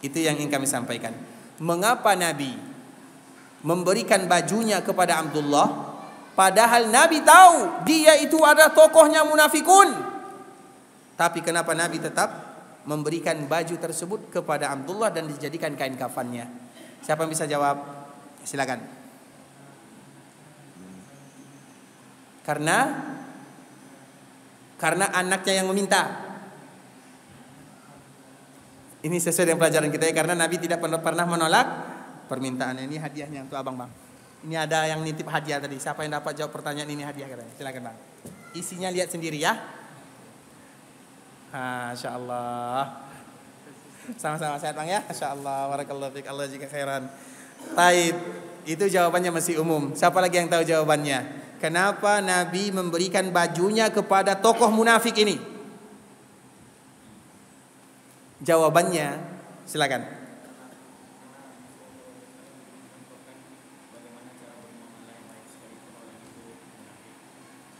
Itu yang ingin kami sampaikan. Mengapa Nabi memberikan bajunya kepada Abdullah, padahal Nabi tahu dia itu ada tokohnya munafikun? Tapi kenapa Nabi tetap memberikan baju tersebut kepada Abdullah dan dijadikan kain kafannya? Siapa yang bisa jawab? Silakan. Karena anaknya yang meminta. Ini sesuai dengan pelajaran kita ya, karena Nabi tidak pernah menolak permintaan. Ini hadiahnya untuk abang, bang. Ini ada yang nitip hadiah tadi. Siapa yang dapat jawab pertanyaan ini hadiah katanya? Silakan, bang. Isinya lihat sendiri ya. Masya Allah. Sama-sama sehat, bang ya. Masya Allah. Barakallahu fiik. Allah jika khairan. Taib. Itu jawabannya masih umum. Siapa lagi yang tahu jawabannya? Kenapa Nabi memberikan bajunya kepada tokoh munafik ini? Jawabannya, silakan.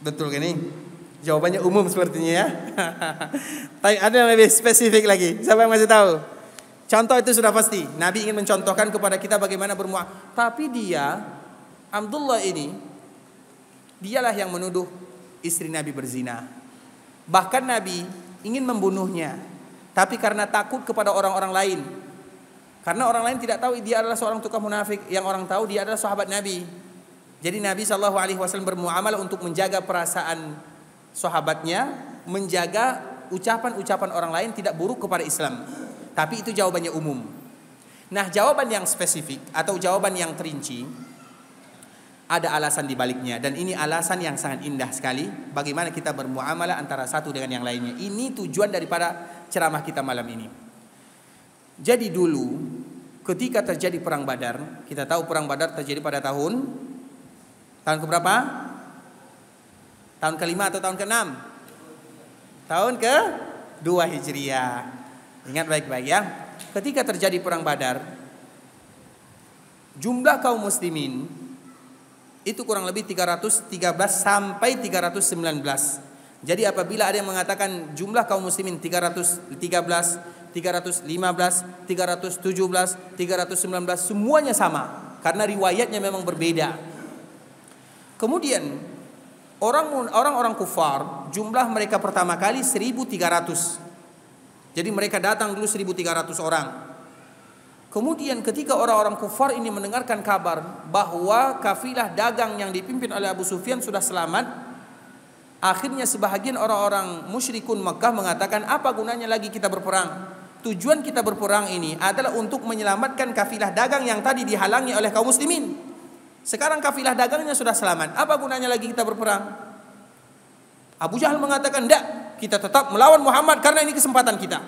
Betul gini? Jawabannya umum sepertinya ya. Tapi ada yang lebih spesifik lagi. Siapa yang masih tahu? Contoh itu sudah pasti. Nabi ingin mencontohkan kepada kita bagaimana bermuamalah. Tapi dia, Abdullah ini, dialah yang menuduh istri Nabi berzina. Bahkan Nabi ingin membunuhnya. Tapi karena takut kepada orang-orang lain. Karena orang lain tidak tahu dia adalah seorang tokoh munafik. Yang orang tahu dia adalah sahabat Nabi. Jadi Nabi SAW bermuamalah untuk menjaga perasaan sahabatnya, menjaga ucapan-ucapan orang lain tidak buruk kepada Islam. Tapi itu jawabannya umum. Nah, jawaban yang spesifik atau jawaban yang terinci, ada alasan di baliknya. Dan ini alasan yang sangat indah sekali. Bagaimana kita bermuamalah antara satu dengan yang lainnya. Ini tujuan daripada ceramah kita malam ini. Jadi dulu ketika terjadi perang Badar, kita tahu perang Badar terjadi pada tahun keberapa? Tahun ke-5 atau tahun ke-6? Tahun ke-2 Hijriah. Ingat baik-baik ya. Ketika terjadi perang Badar, jumlah kaum muslimin itu kurang lebih 313 sampai 319. Jadi apabila ada yang mengatakan jumlah kaum muslimin 313, 315, 317, 319, semuanya sama. Karena riwayatnya memang berbeda. Kemudian orang-orang kufar, jumlah mereka pertama kali 1.300. Jadi mereka datang dulu 1.300 orang. Kemudian ketika orang-orang kufar ini mendengarkan kabar bahwa kafilah dagang yang dipimpin oleh Abu Sufyan sudah selamat, akhirnya sebahagian orang-orang musyrikun Makkah mengatakan, apa gunanya lagi kita berperang? Tujuan kita berperang ini adalah untuk menyelamatkan kafilah dagang yang tadi dihalangi oleh kaum muslimin. Sekarang kafilah dagangnya sudah selamat, apa gunanya lagi kita berperang? Abu Jahal mengatakan, tidak, kita tetap melawan Muhammad karena ini kesempatan kita.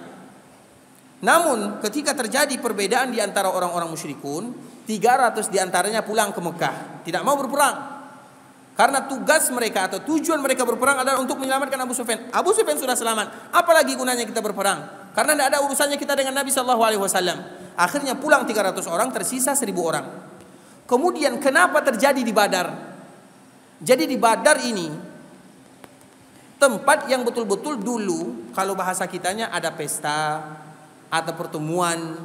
Namun ketika terjadi perbedaan di antara orang-orang musyrikun, 300 di antaranya pulang ke Mekah, tidak mau berperang. Karena tugas mereka atau tujuan mereka berperang adalah untuk menyelamatkan Abu Sufyan. Abu Sufyan sudah selamat, apalagi gunanya kita berperang? Karena tidak ada urusannya kita dengan Nabi SAW. Akhirnya pulang 300 orang, tersisa 1.000 orang. Kemudian kenapa terjadi di Badar? Jadi di Badar ini tempat yang betul-betul dulu, kalau bahasa kitanya ada pesta, ada pertemuan,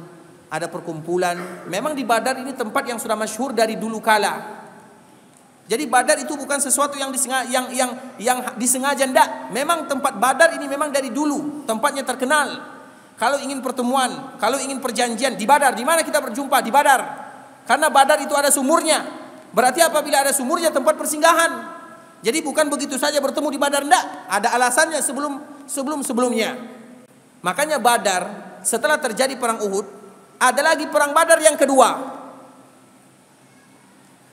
ada perkumpulan. Memang di Badar ini tempat yang sudah masyhur dari dulu kala. Jadi Badar itu bukan sesuatu yang disengaja ndak. Memang tempat Badar ini memang dari dulu tempatnya terkenal. Kalau ingin pertemuan, kalau ingin perjanjian di Badar, di mana kita berjumpa? Di Badar. Karena Badar itu ada sumurnya. Berarti apabila ada sumurnya tempat persinggahan. Jadi bukan begitu saja bertemu di Badar ndak. Ada alasannya sebelumnya. Makanya Badar setelah terjadi perang Uhud ada lagi perang Badar yang kedua.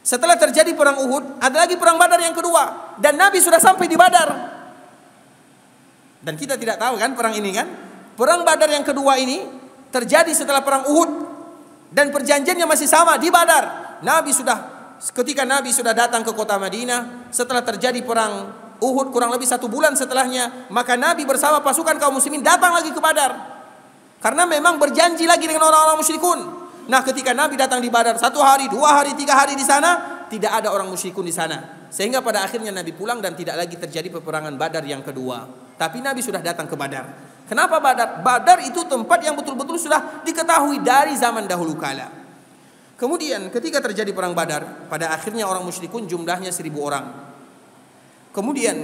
Setelah terjadi perang Uhud, ada lagi perang Badar yang kedua. Dan Nabi sudah sampai di Badar. Dan kita tidak tahu kan perang ini kan. Perang Badar yang kedua ini terjadi setelah perang Uhud. Dan perjanjiannya masih sama di Badar. Ketika Nabi sudah datang ke kota Madinah, setelah terjadi perang Uhud kurang lebih 1 bulan setelahnya, maka Nabi bersama pasukan kaum muslimin datang lagi ke Badar. Karena memang berjanji lagi dengan orang-orang musyrikun. Nah, ketika Nabi datang di Badar 1 hari, 2 hari, 3 hari di sana, tidak ada orang musyrikun di sana. Sehingga pada akhirnya Nabi pulang dan tidak lagi terjadi peperangan Badar yang kedua. Tapi Nabi sudah datang ke Badar. Kenapa Badar? Badar itu tempat yang betul-betul sudah diketahui dari zaman dahulu kala. Kemudian ketika terjadi perang Badar, pada akhirnya orang musyrikun jumlahnya 1000 orang. Kemudian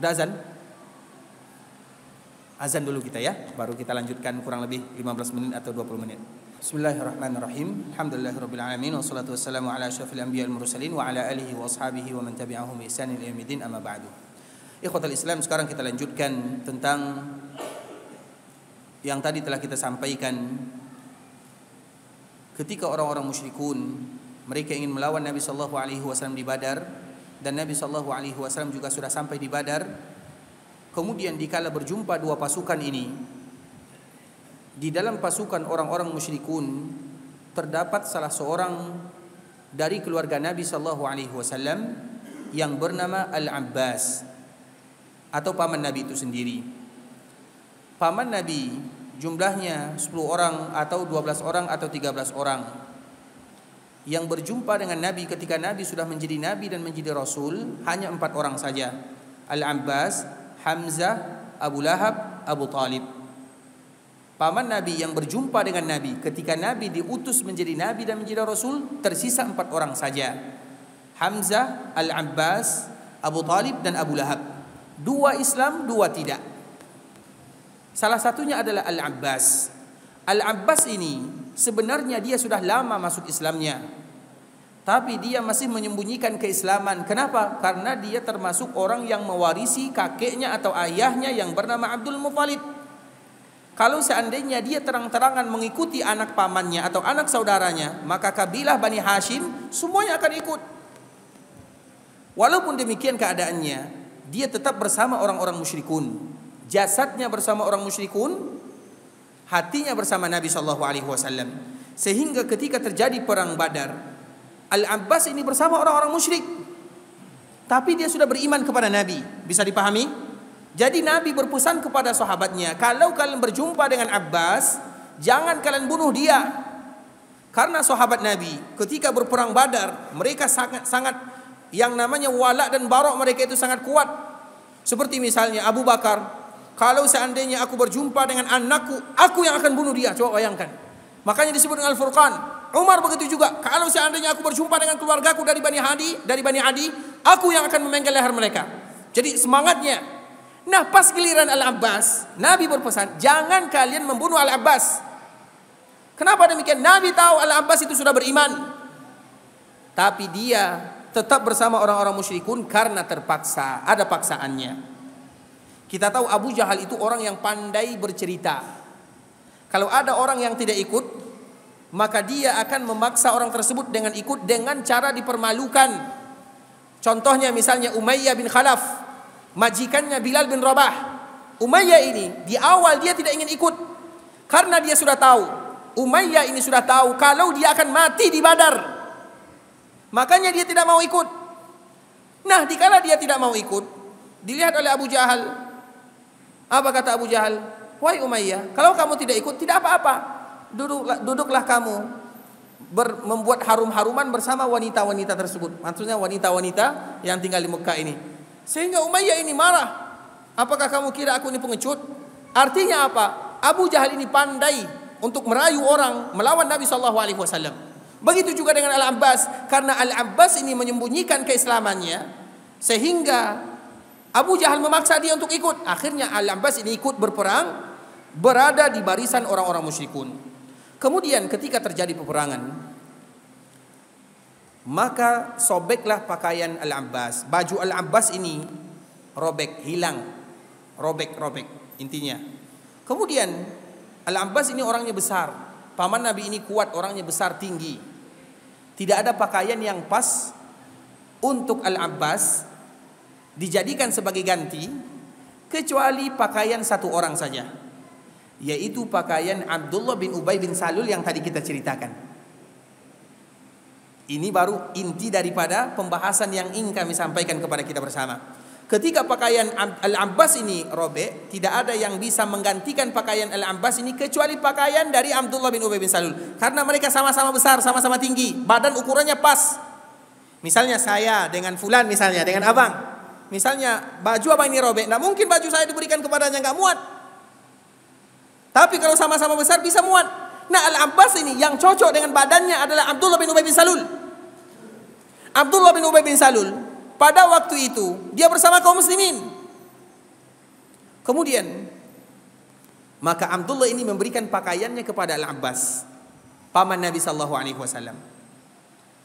udah azan? Azan dulu kita ya, baru kita lanjutkan kurang lebih 15 menit atau 20 menit. Bismillahirrahmanirrahim. Alhamdulillahirabbil alamin wassalatu wassalamu ala asyrafil anbiya'il mursalin wa ala alihi wa ashabihi wa man tabi'ahum bi ihsan ila yaumil amma ba'du. Ikhwatal Islam, sekarang kita lanjutkan tentang yang tadi telah kita sampaikan. Ketika orang-orang musyrikun mereka ingin melawan Nabi sallallahu alaihi wasallam di Badar, dan Nabi sallallahu alaihi wasallam juga sudah sampai di Badar. Kemudian dikala berjumpa dua pasukan ini, di dalam pasukan orang-orang musyrikun terdapat salah seorang dari keluarga Nabi sallallahu alaihi wasallam yang bernama Al-Abbas atau paman Nabi itu sendiri. Paman Nabi jumlahnya 10 orang atau 12 orang atau 13 orang yang berjumpa dengan Nabi ketika Nabi sudah menjadi Nabi dan menjadi Rasul hanya 4 orang saja. Al-Abbas, Hamzah, Abu Lahab, Abu Talib. Paman Nabi yang berjumpa dengan Nabi ketika Nabi diutus menjadi Nabi dan menjadi Rasul tersisa 4 orang saja. Hamzah, Al-Abbas, Abu Talib dan Abu Lahab. 2 Islam, 2 tidak. Salah satunya adalah Al-Abbas. Al-Abbas ini sebenarnya dia sudah lama masuk Islamnya, tapi dia masih menyembunyikan keislaman. Kenapa? Karena dia termasuk orang yang mewarisi kakeknya atau ayahnya yang bernama Abdul Muthalib. Kalau seandainya dia terang-terangan mengikuti anak pamannya atau anak saudaranya, maka kabilah Bani Hashim semuanya akan ikut. Walaupun demikian keadaannya, dia tetap bersama orang-orang musyrikun. Jasadnya bersama orang musyrikun, hatinya bersama Nabi SAW. Sehingga ketika terjadi perang Badar, Al-Abbas ini bersama orang-orang musyrik, tapi dia sudah beriman kepada Nabi. Bisa dipahami? Jadi Nabi berpesan kepada sahabatnya, kalau kalian berjumpa dengan Abbas, jangan kalian bunuh dia. Karena sahabat Nabi ketika berperang Badar, mereka sangat yang namanya wala dan barok mereka itu sangat kuat. Seperti misalnya Abu Bakar, kalau seandainya aku berjumpa dengan anakku, aku yang akan bunuh dia. Coba bayangkan. Makanya disebut dengan Al-Furqan. Umar begitu juga. Kalau seandainya aku berjumpa dengan keluargaku dari Bani Adi, aku yang akan memenggal leher mereka. Jadi semangatnya. Nah, pas giliran Al-Abbas, Nabi berpesan, jangan kalian membunuh Al-Abbas. Kenapa demikian? Nabi tahu Al-Abbas itu sudah beriman, tapi dia tetap bersama orang-orang musyrikun karena terpaksa. Ada paksaannya. Kita tahu Abu Jahal itu orang yang pandai bercerita. Kalau ada orang yang tidak ikut, maka dia akan memaksa orang tersebut dengan ikut dengan cara dipermalukan. Contohnya misalnya Umayyah bin Khalaf, majikannya Bilal bin Rabah. Umayyah ini di awal dia tidak ingin ikut karena dia sudah tahu, Umayyah ini sudah tahu kalau dia akan mati di Badar. Makanya dia tidak mau ikut. Nah, dikala dia tidak mau ikut, dilihat oleh Abu Jahal. Apa kata Abu Jahal? Wahai Umayyah, kalau kamu tidak ikut tidak apa-apa. Duduklah kamu membuat harum-haruman bersama wanita-wanita tersebut. Maksudnya wanita-wanita yang tinggal di Mekah ini. Sehingga Umayyah ini marah. Apakah kamu kira aku ini pengecut? Artinya apa? Abu Jahal ini pandai untuk merayu orang melawan Nabi SAW. Begitu juga dengan Al-Abbas, karena Al-Abbas ini menyembunyikan keislamannya sehingga Abu Jahal memaksa dia untuk ikut. Akhirnya Al-Abbas ini ikut berperang, berada di barisan orang-orang musyrikun. Kemudian ketika terjadi peperangan, maka sobeklah pakaian Al-Abbas. Baju Al-Abbas ini robek, hilang, robek intinya. Kemudian Al-Abbas ini orangnya besar, paman Nabi ini kuat, orangnya besar, tinggi. Tidak ada pakaian yang pas untuk Al-Abbas dijadikan sebagai ganti, kecuali pakaian satu orang saja, yaitu pakaian Abdullah bin Ubay bin Salul yang tadi kita ceritakan. Ini baru inti daripada pembahasan yang ingin kami sampaikan kepada kita bersama. Ketika pakaian Al-Abbas ini robek, tidak ada yang bisa menggantikan pakaian Al-Abbas ini kecuali pakaian dari Abdullah bin Ubay bin Salul. Karena mereka sama-sama besar, sama-sama tinggi, badan ukurannya pas. Misalnya saya dengan fulan, misalnya dengan abang, misalnya baju abang ini robek, nah mungkin baju saya diberikan kepadanya nggak muat. Tapi kalau sama-sama besar bisa muat. Nah, Al-Abbas ini yang cocok dengan badannya adalah Abdullah bin Ubay bin Salul. Abdullah bin Ubay bin Salul pada waktu itu dia bersama kaum muslimin. Kemudian maka Abdullah ini memberikan pakaiannya kepada Al-Abbas, paman Nabi SAW.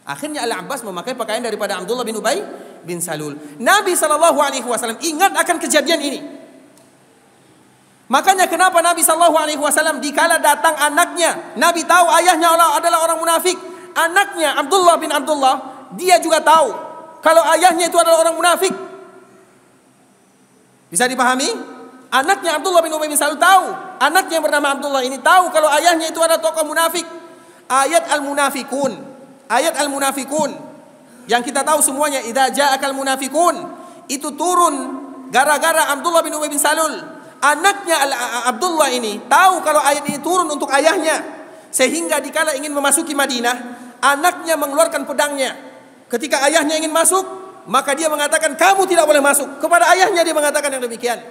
Akhirnya Al-Abbas memakai pakaian daripada Abdullah bin Ubay bin Salul. Nabi SAW ingat akan kejadian ini. Makanya kenapa Nabi SAW dikala datang anaknya, Nabi tahu ayahnya adalah orang munafik. Anaknya Abdullah bin Abdullah, dia juga tahu kalau ayahnya itu adalah orang munafik. Bisa dipahami? Anaknya Abdullah bin Ubay bin Salul tahu, anaknya yang bernama Abdullah ini tahu kalau ayahnya itu adalah tokoh munafik. Ayat Al-Munafikun yang kita tahu semuanya, idza ja'akal munafikun, itu turun gara-gara Abdullah bin Ubay bin Salul. Anaknya Abdullah ini tahu kalau ayat ini turun untuk ayahnya, sehingga dikala ingin memasuki Madinah, anaknya mengeluarkan pedangnya. Ketika ayahnya ingin masuk, maka dia mengatakan kamu tidak boleh masuk. Kepada ayahnya dia mengatakan yang demikian,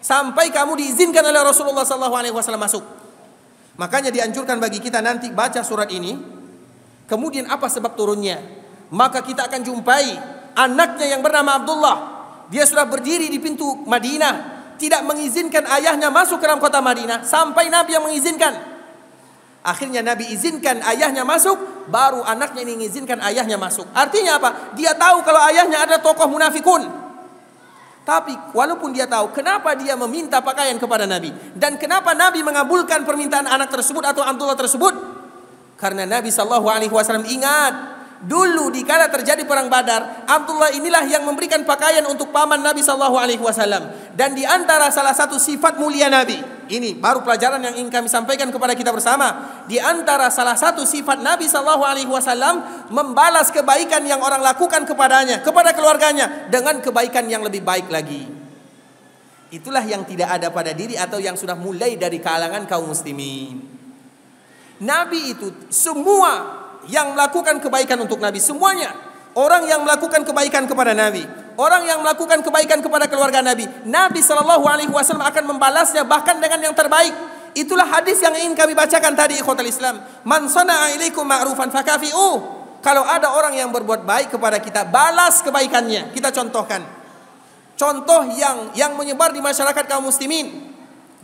sampai kamu diizinkan oleh Rasulullah SAW masuk. Makanya dianjurkan bagi kita nanti baca surat ini. Kemudian apa sebab turunnya? Maka kita akan jumpai anaknya yang bernama Abdullah. Dia sudah berdiri di pintu Madinah, tidak mengizinkan ayahnya masuk ke dalam kota Madinah sampai Nabi yang mengizinkan. Akhirnya Nabi izinkan ayahnya masuk, baru anaknya ini mengizinkan ayahnya masuk. Artinya apa? Dia tahu kalau ayahnya ada tokoh munafikun. Tapi walaupun dia tahu, kenapa dia meminta pakaian kepada Nabi? Dan kenapa Nabi mengabulkan permintaan anak tersebut atau Abdullah tersebut? Karena Nabi SAW ingat, dulu dikala terjadi perang Badar, Abdullah inilah yang memberikan pakaian untuk paman Nabi SAW. Dan di antara salah satu sifat mulia Nabi, ini baru pelajaran yang ingin kami sampaikan kepada kita bersama. Di antara salah satu sifat Nabi SAW, membalas kebaikan yang orang lakukan kepadanya, kepada keluarganya, dengan kebaikan yang lebih baik lagi. Itulah yang tidak ada pada diri atau yang sudah mulai dari kalangan kaum muslimin. Nabi itu semua yang melakukan kebaikan untuk Nabi, semuanya orang yang melakukan kebaikan kepada Nabi, orang yang melakukan kebaikan kepada keluarga Nabi, Nabi SAW akan membalasnya bahkan dengan yang terbaik. Itulah hadis yang ingin kami bacakan tadi, ikhwatal Islam. Man sana'a ilaikum ma'rufan fakafi'uh. Kalau ada orang yang berbuat baik kepada kita, balas kebaikannya. Kita contohkan contoh yang menyebar di masyarakat kaum muslimin.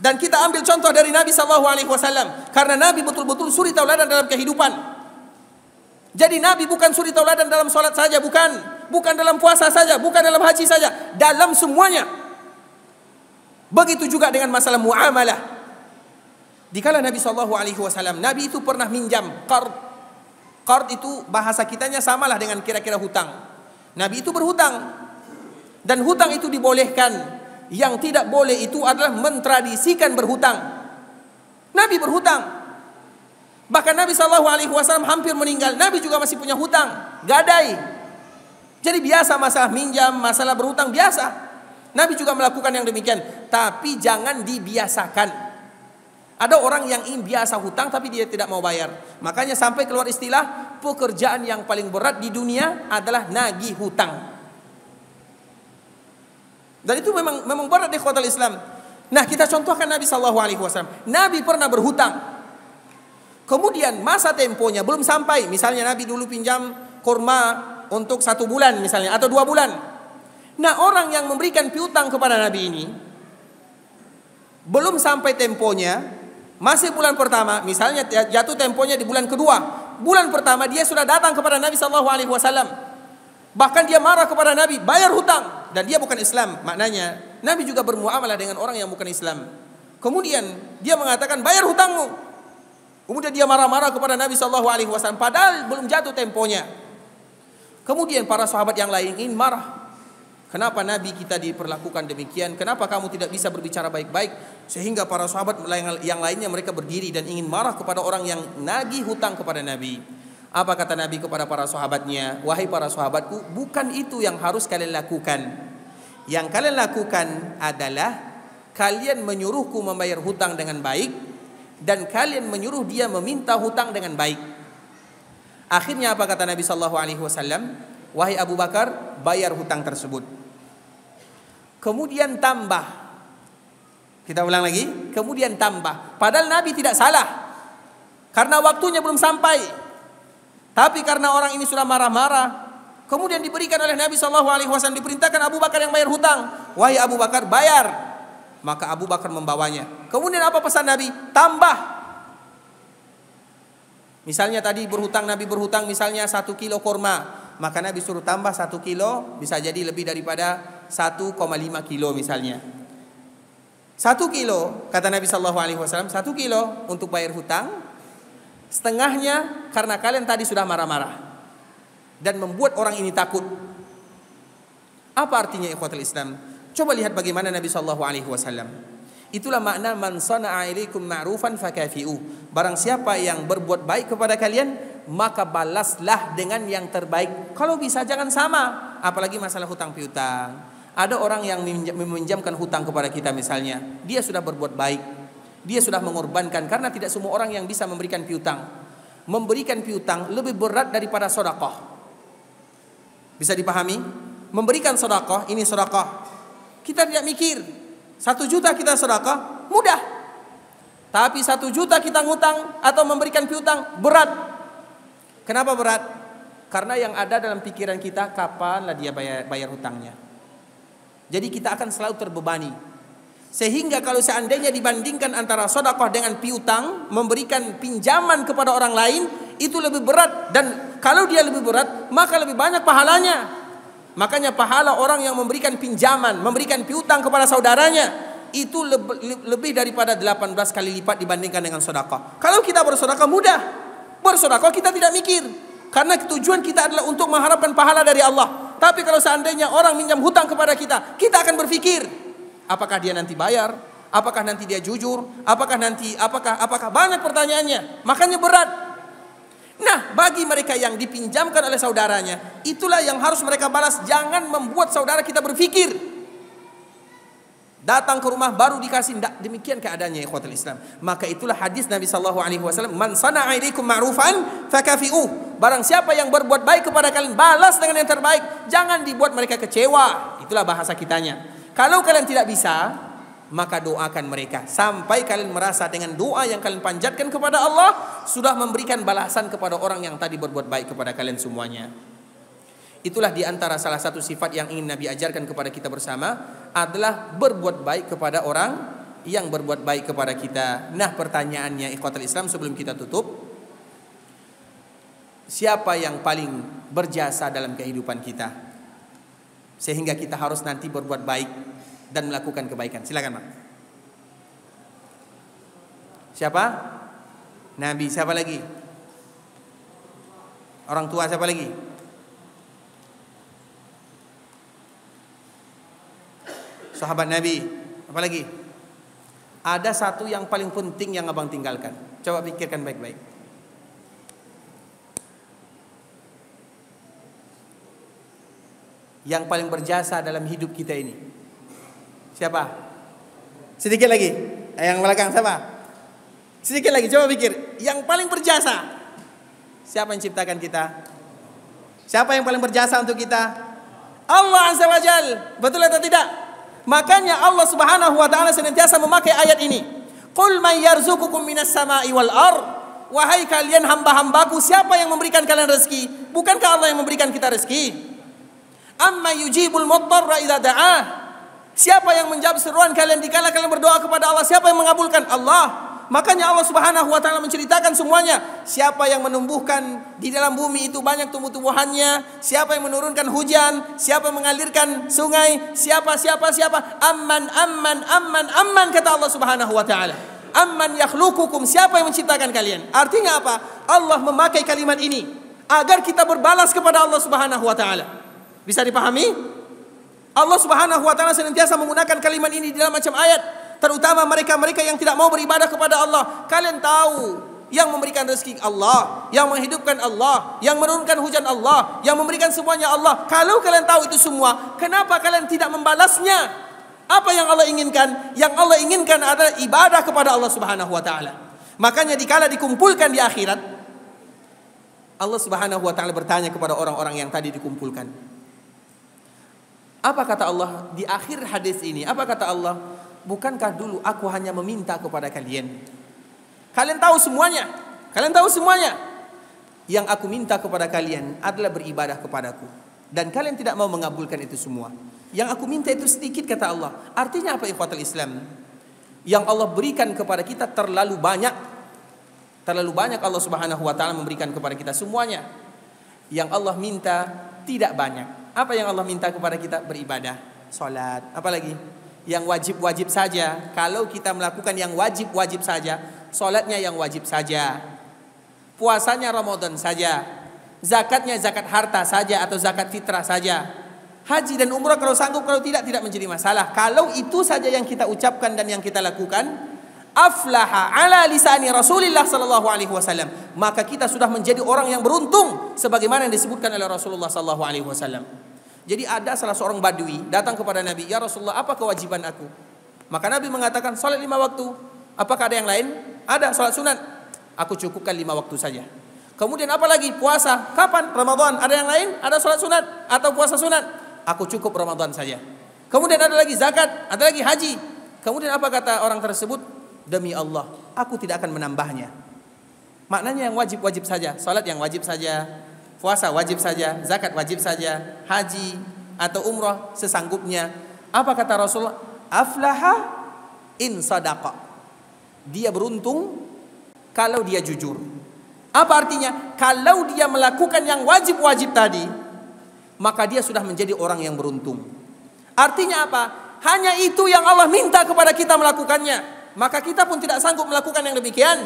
Dan kita ambil contoh dari Nabi SAW, karena Nabi betul-betul suri tauladan dalam kehidupan. Jadi Nabi bukan suri tauladan dalam sholat saja, bukan dalam puasa saja, bukan dalam haji saja, dalam semuanya. Begitu juga dengan masalah muamalah. Dikala Nabi SAW, Nabi itu pernah minjam qard. Qard itu bahasa kitanya samalah dengan kira-kira hutang. Nabi itu berhutang, dan hutang itu dibolehkan. Yang tidak boleh itu adalah mentradisikan berhutang. Nabi berhutang. Bahkan Nabi SAW hampir meninggal, Nabi juga masih punya hutang, gadai. Jadi biasa masalah minjam, masalah berhutang biasa. Nabi juga melakukan yang demikian. Tapi jangan dibiasakan. Ada orang yang ingin biasa hutang tapi dia tidak mau bayar. Makanya sampai keluar istilah, pekerjaan yang paling berat di dunia adalah nagih hutang. Dan itu memang berat di ikhwatal Islam. Nah, kita contohkan Nabi SAW. Nabi pernah berhutang. Kemudian masa temponya belum sampai. Misalnya Nabi dulu pinjam kurma untuk 1 bulan misalnya, atau 2 bulan. Nah, orang yang memberikan piutang kepada Nabi ini belum sampai temponya, masih bulan pertama, misalnya jatuh temponya di bulan kedua. Bulan pertama dia sudah datang kepada Nabi SAW. Bahkan dia marah kepada Nabi, bayar hutang. Dan dia bukan Islam. Maknanya Nabi juga bermuamalah dengan orang yang bukan Islam. Kemudian dia mengatakan, bayar hutangmu. Kemudian dia marah-marah kepada Nabi SAW. Padahal belum jatuh temponya. Kemudian para sahabat yang lain ingin marah. Kenapa Nabi kita diperlakukan demikian? Kenapa kamu tidak bisa berbicara baik-baik? Sehingga para sahabat yang lainnya mereka berdiri dan ingin marah kepada orang yang nagih hutang kepada Nabi. Apa kata Nabi kepada para sahabatnya? Wahai para sahabatku, bukan itu yang harus kalian lakukan. Yang kalian lakukan adalah kalian menyuruhku membayar hutang dengan baik, dan kalian menyuruh dia meminta hutang dengan baik. Akhirnya apa kata Nabi SAW? Wahai Abu Bakar, bayar hutang tersebut. Kemudian tambah. Kita ulang lagi. Kemudian tambah. Padahal Nabi tidak salah, karena waktunya belum sampai. Tapi karena orang ini sudah marah-marah, kemudian diberikan oleh Nabi SAW, diperintahkan Abu Bakar yang bayar hutang. Wahai Abu Bakar, bayar. Maka Abu Bakar membawanya. Kemudian apa pesan Nabi? Tambah. Misalnya tadi Nabi berhutang misalnya 1 kilo kurma, maka Nabi suruh tambah 1 kilo, bisa jadi lebih daripada 1,5 kilo misalnya. 1 kilo, kata Nabi SAW, 1 kilo untuk bayar hutang. Setengahnya karena kalian tadi sudah marah-marah dan membuat orang ini takut. Apa artinya ikhwatul Islam? Coba lihat bagaimana Nabi SAW. Itulah makna man sana'a ilaikum ma'rufan fakafi'u. Barang siapa yang berbuat baik kepada kalian, maka balaslah dengan yang terbaik. Kalau bisa jangan sama. Apalagi masalah hutang piutang. Ada orang yang meminjamkan hutang kepada kita misalnya, dia sudah berbuat baik, dia sudah mengorbankan, karena tidak semua orang yang bisa memberikan piutang. Memberikan piutang lebih berat daripada sedekah. Bisa dipahami? Memberikan sedekah, ini sedekah. Kita tidak mikir 1 juta kita sedekah, mudah. Tapi 1 juta kita ngutang atau memberikan piutang, berat. Kenapa berat? Karena yang ada dalam pikiran kita, kapanlah dia bayar hutangnya. Jadi kita akan selalu terbebani. Sehingga kalau seandainya dibandingkan antara sedekah dengan piutang, memberikan pinjaman kepada orang lain, itu lebih berat. Dan kalau dia lebih berat, maka lebih banyak pahalanya. Makanya pahala orang yang memberikan pinjaman, memberikan piutang kepada saudaranya, itu lebih daripada 18 kali lipat dibandingkan dengan sedekah. Kalau kita bersedekah mudah. Bersedekah kita tidak mikir, karena tujuan kita adalah untuk mengharapkan pahala dari Allah. Tapi kalau seandainya orang minjam hutang kepada kita, kita akan berpikir, apakah dia nanti bayar? Apakah nanti dia jujur? Apakah banyak pertanyaannya. Makanya berat. Nah, bagi mereka yang dipinjamkan oleh saudaranya, itulah yang harus mereka balas. Jangan membuat saudara kita berpikir. Datang ke rumah baru dikasih. Demikian keadaannya ikhwatul Islam. Maka itulah hadis Nabi SAW. Man sana'a ilaikum ma'rufan fakafi'uh. Barang siapa yang berbuat baik kepada kalian, balas dengan yang terbaik. Jangan dibuat mereka kecewa. Itulah bahasa kitanya. Kalau kalian tidak bisa, maka doakan mereka sampai kalian merasa dengan doa yang kalian panjatkan kepada Allah sudah memberikan balasan kepada orang yang tadi berbuat baik kepada kalian semuanya. Itulah diantara salah satu sifat yang ingin Nabi ajarkan kepada kita bersama, adalah berbuat baik kepada orang yang berbuat baik kepada kita. Nah, pertanyaannya ikhwatul Islam sebelum kita tutup, siapa yang paling berjasa dalam kehidupan kita sehingga kita harus nanti berbuat baik dan melakukan kebaikan? Silakan, Pak. Siapa? Nabi. Siapa lagi? Orang tua. Siapa lagi? Sahabat Nabi. Apa lagi? Ada satu yang paling penting yang abang tinggalkan. Coba pikirkan baik-baik. Yang paling berjasa dalam hidup kita ini. Siapa? Sedikit lagi. Yang belakang siapa? Sedikit lagi, coba pikir. Yang paling berjasa. Siapa yang ciptakan kita? Siapa yang paling berjasa untuk kita? Allah Azza wa Jal. Betul atau tidak? Makanya Allah Subhanahu wa taala senantiasa memakai ayat ini. Qul may yarzuqukum minas sama'i wal ard. Wahai kalian hamba-hambaku, siapa yang memberikan kalian rezeki? Bukankah Allah yang memberikan kita rezeki? Amma yujibul muttarra idza da'ah. Siapa yang menjawab seruan kalian dikala kalian berdoa kepada Allah? Siapa yang mengabulkan? Allah. Makanya Allah Subhanahu wa taala menceritakan semuanya. Siapa yang menumbuhkan di dalam bumi itu banyak tumbuh-tumbuhannya, siapa yang menurunkan hujan, siapa yang mengalirkan sungai, siapa. Amman kata Allah Subhanahu wa taala. Amman yakhluqukum, siapa yang menciptakan kalian? Artinya apa? Allah memakai kalimat ini agar kita berbalas kepada Allah Subhanahu wa taala. Bisa dipahami? Allah Subhanahu wa taala senantiasa menggunakan kalimat ini di dalam macam ayat, terutama mereka-mereka yang tidak mau beribadah kepada Allah. Kalian tahu yang memberikan rezeki Allah, yang menghidupkan Allah, yang menurunkan hujan Allah, yang memberikan semuanya Allah. Kalau kalian tahu itu semua, kenapa kalian tidak membalasnya? Apa yang Allah inginkan? Yang Allah inginkan adalah ibadah kepada Allah Subhanahu wa taala. Makanya dikala dikumpulkan di akhirat, Allah Subhanahu wa taala bertanya kepada orang-orang yang tadi dikumpulkan. Apa kata Allah di akhir hadis ini? Apa kata Allah? Bukankah dulu aku hanya meminta kepada kalian? Kalian tahu semuanya. Kalian tahu semuanya. Yang aku minta kepada kalian adalah beribadah kepadaku. Dan kalian tidak mau mengabulkan itu semua. Yang aku minta itu sedikit kata Allah. Artinya apa ikhwatul Islam? Yang Allah berikan kepada kita terlalu banyak. Terlalu banyak Allah Subhanahu wa taala memberikan kepada kita semuanya. Yang Allah minta tidak banyak. Apa yang Allah minta kepada kita? Beribadah, salat, apalagi? Yang wajib-wajib saja. Kalau kita melakukan yang wajib-wajib saja, salatnya yang wajib saja, puasanya Ramadan saja, zakatnya zakat harta saja atau zakat fitrah saja, haji dan umrah kalau sanggup, kalau tidak menjadi masalah. Kalau itu saja yang kita ucapkan dan yang kita lakukan, aflaha ala lisani Rasulullah sallallahu alaihi wasallam, maka kita sudah menjadi orang yang beruntung sebagaimana yang disebutkan oleh Rasulullah sallallahu alaihi wasallam. Jadi ada salah seorang badui datang kepada Nabi, "Ya Rasulullah, apa kewajiban aku?" Maka Nabi mengatakan, "Salat 5 waktu." "Apakah ada yang lain?" "Ada, salat sunat." "Aku cukupkan 5 waktu saja." "Kemudian apa lagi?" "Puasa." "Kapan?" "Ramadan." "Ada yang lain?" "Ada salat sunat atau puasa sunat." "Aku cukup Ramadan saja." "Kemudian ada lagi zakat, ada lagi haji." Kemudian apa kata orang tersebut? "Demi Allah, aku tidak akan menambahnya." Maknanya yang wajib-wajib saja, salat yang wajib saja, puasa wajib saja, zakat wajib saja, haji atau umrah sesanggupnya. Apa kata Rasulullah? Aflaha in sadaqa. Dia beruntung kalau dia jujur. Apa artinya? Kalau dia melakukan yang wajib-wajib tadi, maka dia sudah menjadi orang yang beruntung. Artinya apa? Hanya itu yang Allah minta kepada kita melakukannya. Maka kita pun tidak sanggup melakukan yang demikian.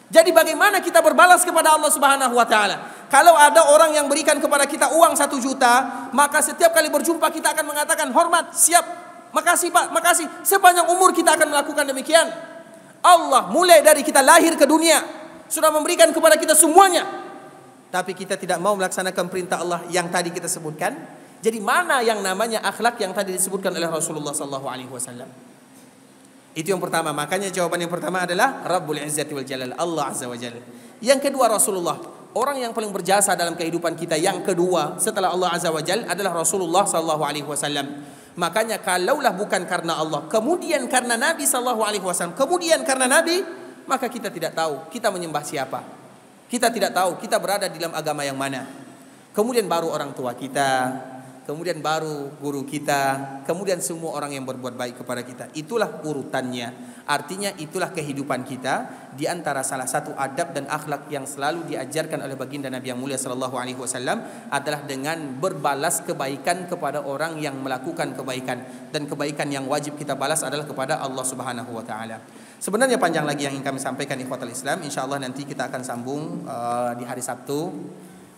Jadi bagaimana kita berbalas kepada Allah Subhanahu wa taala? Kalau ada orang yang berikan kepada kita uang 1 juta, maka setiap kali berjumpa kita akan mengatakan hormat, siap, makasih Pak, makasih. Sepanjang umur kita akan melakukan demikian. Allah mulai dari kita lahir ke dunia sudah memberikan kepada kita semuanya. Tapi kita tidak mau melaksanakan perintah Allah yang tadi kita sebutkan. Jadi mana yang namanya akhlak yang tadi disebutkan oleh Rasulullah sallallahu alaihi wasallam? Itu yang pertama. Makanya jawaban yang pertama adalah Rabbul Izzati wal Jalal, Allah Azza wa Jalla. Yang kedua Rasulullah, orang yang paling berjasa dalam kehidupan kita. Yang kedua setelah Allah Azza wa Jalla adalah Rasulullah sallallahu alaihi wasallam. Makanya kalaulah bukan karena Allah, kemudian karena Nabi sallallahu alaihi wasallam, kemudian karena Nabi, maka kita tidak tahu kita menyembah siapa. Kita tidak tahu kita berada di dalam agama yang mana. Kemudian baru orang tua kita, kemudian baru guru kita, kemudian semua orang yang berbuat baik kepada kita. Itulah urutannya. Artinya itulah kehidupan kita. Di antara salah satu adab dan akhlak yang selalu diajarkan oleh baginda Nabi yang mulia sallallahu alaihi wasallam adalah dengan berbalas kebaikan kepada orang yang melakukan kebaikan. Dan kebaikan yang wajib kita balas adalah kepada Allah Subhanahu wa taala. Sebenarnya panjang lagi yang ingin kami sampaikan ikhwatul Islam. Insyaallah nanti kita akan sambung di hari Sabtu.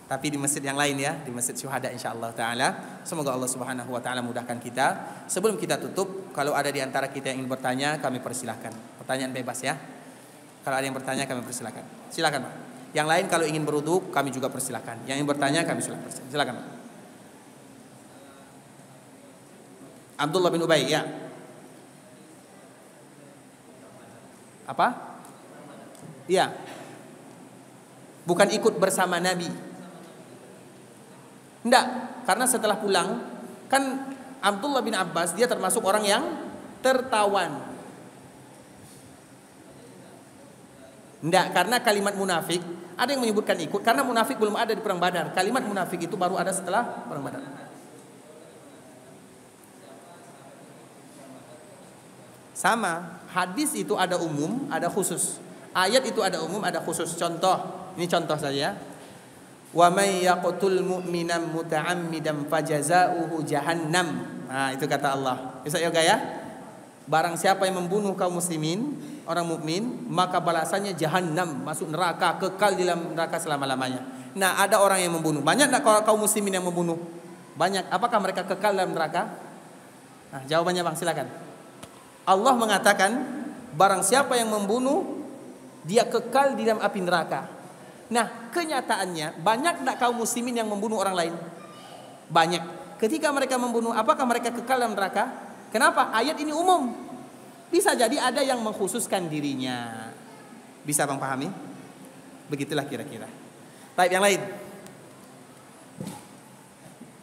Tapi di masjid yang lain ya, di Masjid Syuhada insyaallah taala. Semoga Allah Subhanahu wa taala mudahkan kita. Sebelum kita tutup, kalau ada di antara kita yang ingin bertanya, kami persilahkan. Pertanyaan bebas ya. Kalau ada yang bertanya, kami persilahkan. Silakan Pak. Yang lain kalau ingin berwudu, kami juga persilahkan. Yang ingin bertanya, kami silakan. Silakan Pak. Abdullah bin Ubay ya. Apa? Iya. Bukan ikut bersama Nabi. Enggak, karena setelah pulang kan Abdullah bin Abbas dia termasuk orang yang tertawan. Enggak, karena kalimat munafik ada yang menyebutkan ikut karena munafik belum ada di perang Badar. Kalimat munafik itu baru ada setelah perang Badar. Sama, hadis itu ada umum, ada khusus. Ayat itu ada umum, ada khusus. Contoh, ini contoh saja. Wa may yaqtul mu'mina muta'ammidan fajazauhu jahannam. Nah, itu kata Allah. Bisa yoga ya? Barang siapa yang membunuh kaum muslimin, orang mukmin, maka balasannya jahannam, masuk neraka, kekal di dalam neraka selama-lamanya. Nah, ada orang yang membunuh. Banyak enggak kaum muslimin yang membunuh? Banyak. Apakah mereka kekal dalam neraka? Nah, jawabannya Bang, silakan. Allah mengatakan barang siapa yang membunuh dia kekal di dalam api neraka. Nah, kenyataannya banyak tak kaum muslimin yang membunuh orang lain? Banyak. Ketika mereka membunuh, apakah mereka kekal dalam neraka? Kenapa? Ayat ini umum. Bisa jadi ada yang mengkhususkan dirinya. Bisa Bang pahami? Begitulah kira-kira. Baik, yang lain.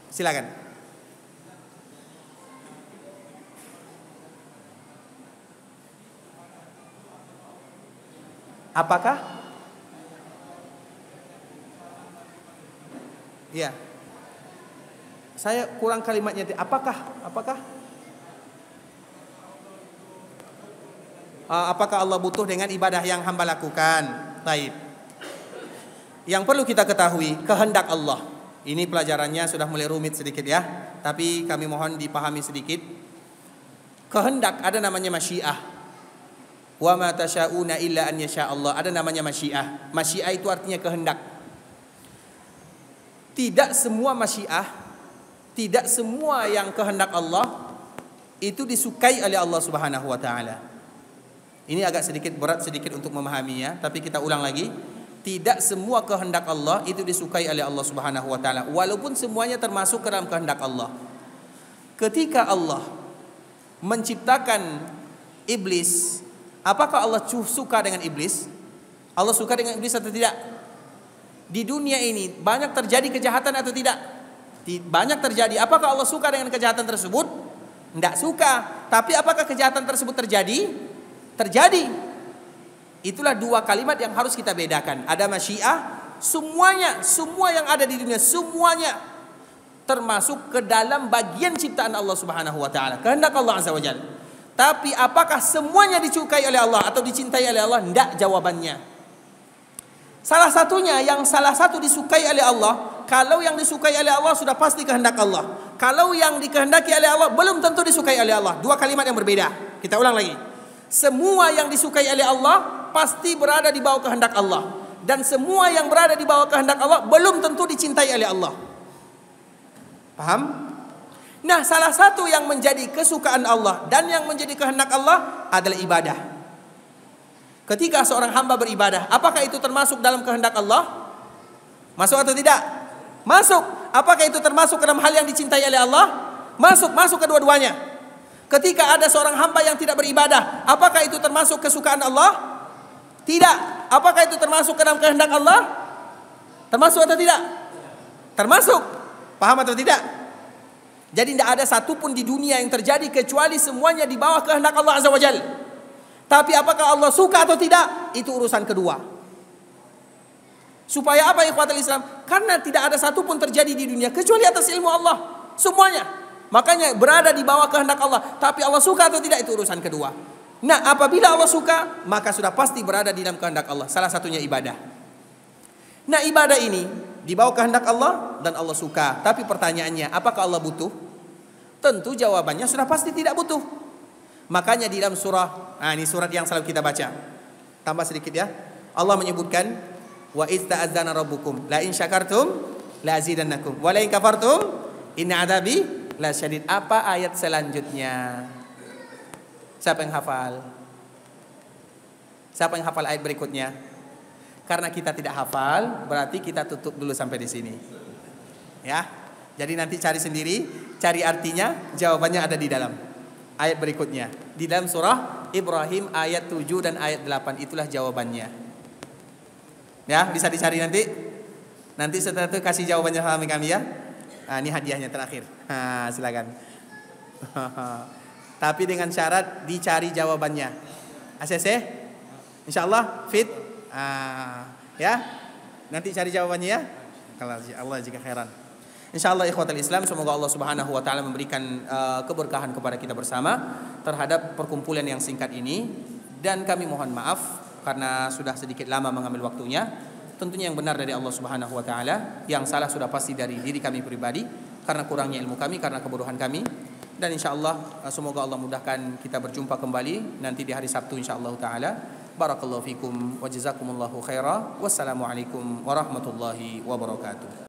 Silakan. Apakah? Iya. Saya kurang kalimatnya. Apakah? Apakah Allah butuh dengan ibadah yang hamba lakukan? Baik. Yang perlu kita ketahui, kehendak Allah. Ini pelajarannya sudah mulai rumit sedikit ya, tapi kami mohon dipahami sedikit. Kehendak ada namanya masyiah. Wa ma tasyauna illa an yasha Allah. Ada namanya masyiah. Masyiah itu artinya kehendak. Tidak semua masyiah, tidak semua yang kehendak Allah itu disukai oleh Allah Subhanahu wa taala. Ini agak sedikit berat sedikit untuk memahaminya, tapi kita ulang lagi. Tidak semua kehendak Allah itu disukai oleh Allah Subhanahu wa taala, walaupun semuanya termasuk ke dalam kehendak Allah. Ketika Allah menciptakan iblis, apakah Allah suka dengan iblis? Allah suka dengan iblis atau tidak? Di dunia ini banyak terjadi kejahatan atau tidak? Banyak terjadi. Apakah Allah suka dengan kejahatan tersebut? Tidak suka. Tapi apakah kejahatan tersebut terjadi? Terjadi. Itulah dua kalimat yang harus kita bedakan. Ada masyiah, semuanya, semua yang ada di dunia, semuanya termasuk ke dalam bagian ciptaan Allah Subhanahu wa taala. Kehendak Allah Azza wa Jalla. Tapi apakah semuanya disukai oleh Allah atau dicintai oleh Allah? Tidak jawabannya. Salah satunya, yang salah satu disukai oleh Allah. Kalau yang disukai oleh Allah sudah pasti kehendak Allah. Kalau yang dikehendaki oleh Allah belum tentu disukai oleh Allah. Dua kalimat yang berbeda. Kita ulang lagi. Semua yang disukai oleh Allah pasti berada di bawah kehendak Allah. Dan semua yang berada di bawah kehendak Allah belum tentu dicintai oleh Allah. Paham? Nah, salah satu yang menjadi kesukaan Allah dan yang menjadi kehendak Allah adalah ibadah. Ketika seorang hamba beribadah, apakah itu termasuk dalam kehendak Allah? Masuk atau tidak? Masuk. Apakah itu termasuk dalam hal yang dicintai oleh Allah? Masuk kedua-duanya. Ketika ada seorang hamba yang tidak beribadah, apakah itu termasuk kesukaan Allah? Tidak. Apakah itu termasuk dalam kehendak Allah? Termasuk atau tidak? Termasuk. Paham atau tidak? Jadi tidak ada satupun di dunia yang terjadi kecuali semuanya di bawah kehendak Allah Azza wa Jalla. Tapi apakah Allah suka atau tidak? Itu urusan kedua. Supaya apa ikhwatul Islam? Karena tidak ada satupun terjadi di dunia kecuali atas ilmu Allah. Semuanya. Makanya berada di bawah kehendak Allah. Tapi Allah suka atau tidak? Itu urusan kedua. Nah, apabila Allah suka, maka sudah pasti berada di dalam kehendak Allah. Salah satunya ibadah. Nah, ibadah ini di bawah kehendak Allah dan Allah suka. Tapi pertanyaannya, apakah Allah butuh? Tentu jawabannya sudah pasti tidak butuh. Makanya di dalam surah, ini surat yang selalu kita baca. Tambah sedikit ya. Allah menyebutkan, wa ista'adzana rabbukum la in syakartum la azidannakum wa la in kafartum inna adabi la syadid. Apa ayat selanjutnya? Siapa yang hafal? Siapa yang hafal ayat berikutnya? Karena kita tidak hafal, berarti kita tutup dulu sampai di sini. Ya. Jadi nanti cari sendiri, cari artinya, jawabannya ada di dalam ayat berikutnya. Di dalam surah Ibrahim ayat 7 dan ayat 8, itulah jawabannya. Ya, bisa dicari nanti. Nanti setelah itu kasih jawabannya sama kami ya. Ini hadiahnya terakhir. Silakan. Tapi dengan syarat dicari jawabannya. ACC? Insyaallah fit. Ya. Nanti cari jawabannya ya. Kalau Allah jika khairan. Insyaallah ikhwatal Islam, semoga Allah Subhanahu wa taala memberikan keberkahan kepada kita bersama terhadap perkumpulan yang singkat ini, dan kami mohon maaf karena sudah sedikit lama mengambil waktunya. Tentunya yang benar dari Allah Subhanahu wa taala, yang salah sudah pasti dari diri kami pribadi karena kurangnya ilmu kami, karena kebodohan kami. Dan insyaallah semoga Allah mudahkan kita berjumpa kembali nanti di hari Sabtu insyaallah taala. Barakallahu fikum wa jazakumullahu khaira. Wassalamualaikum warahmatullahi wabarakatuh.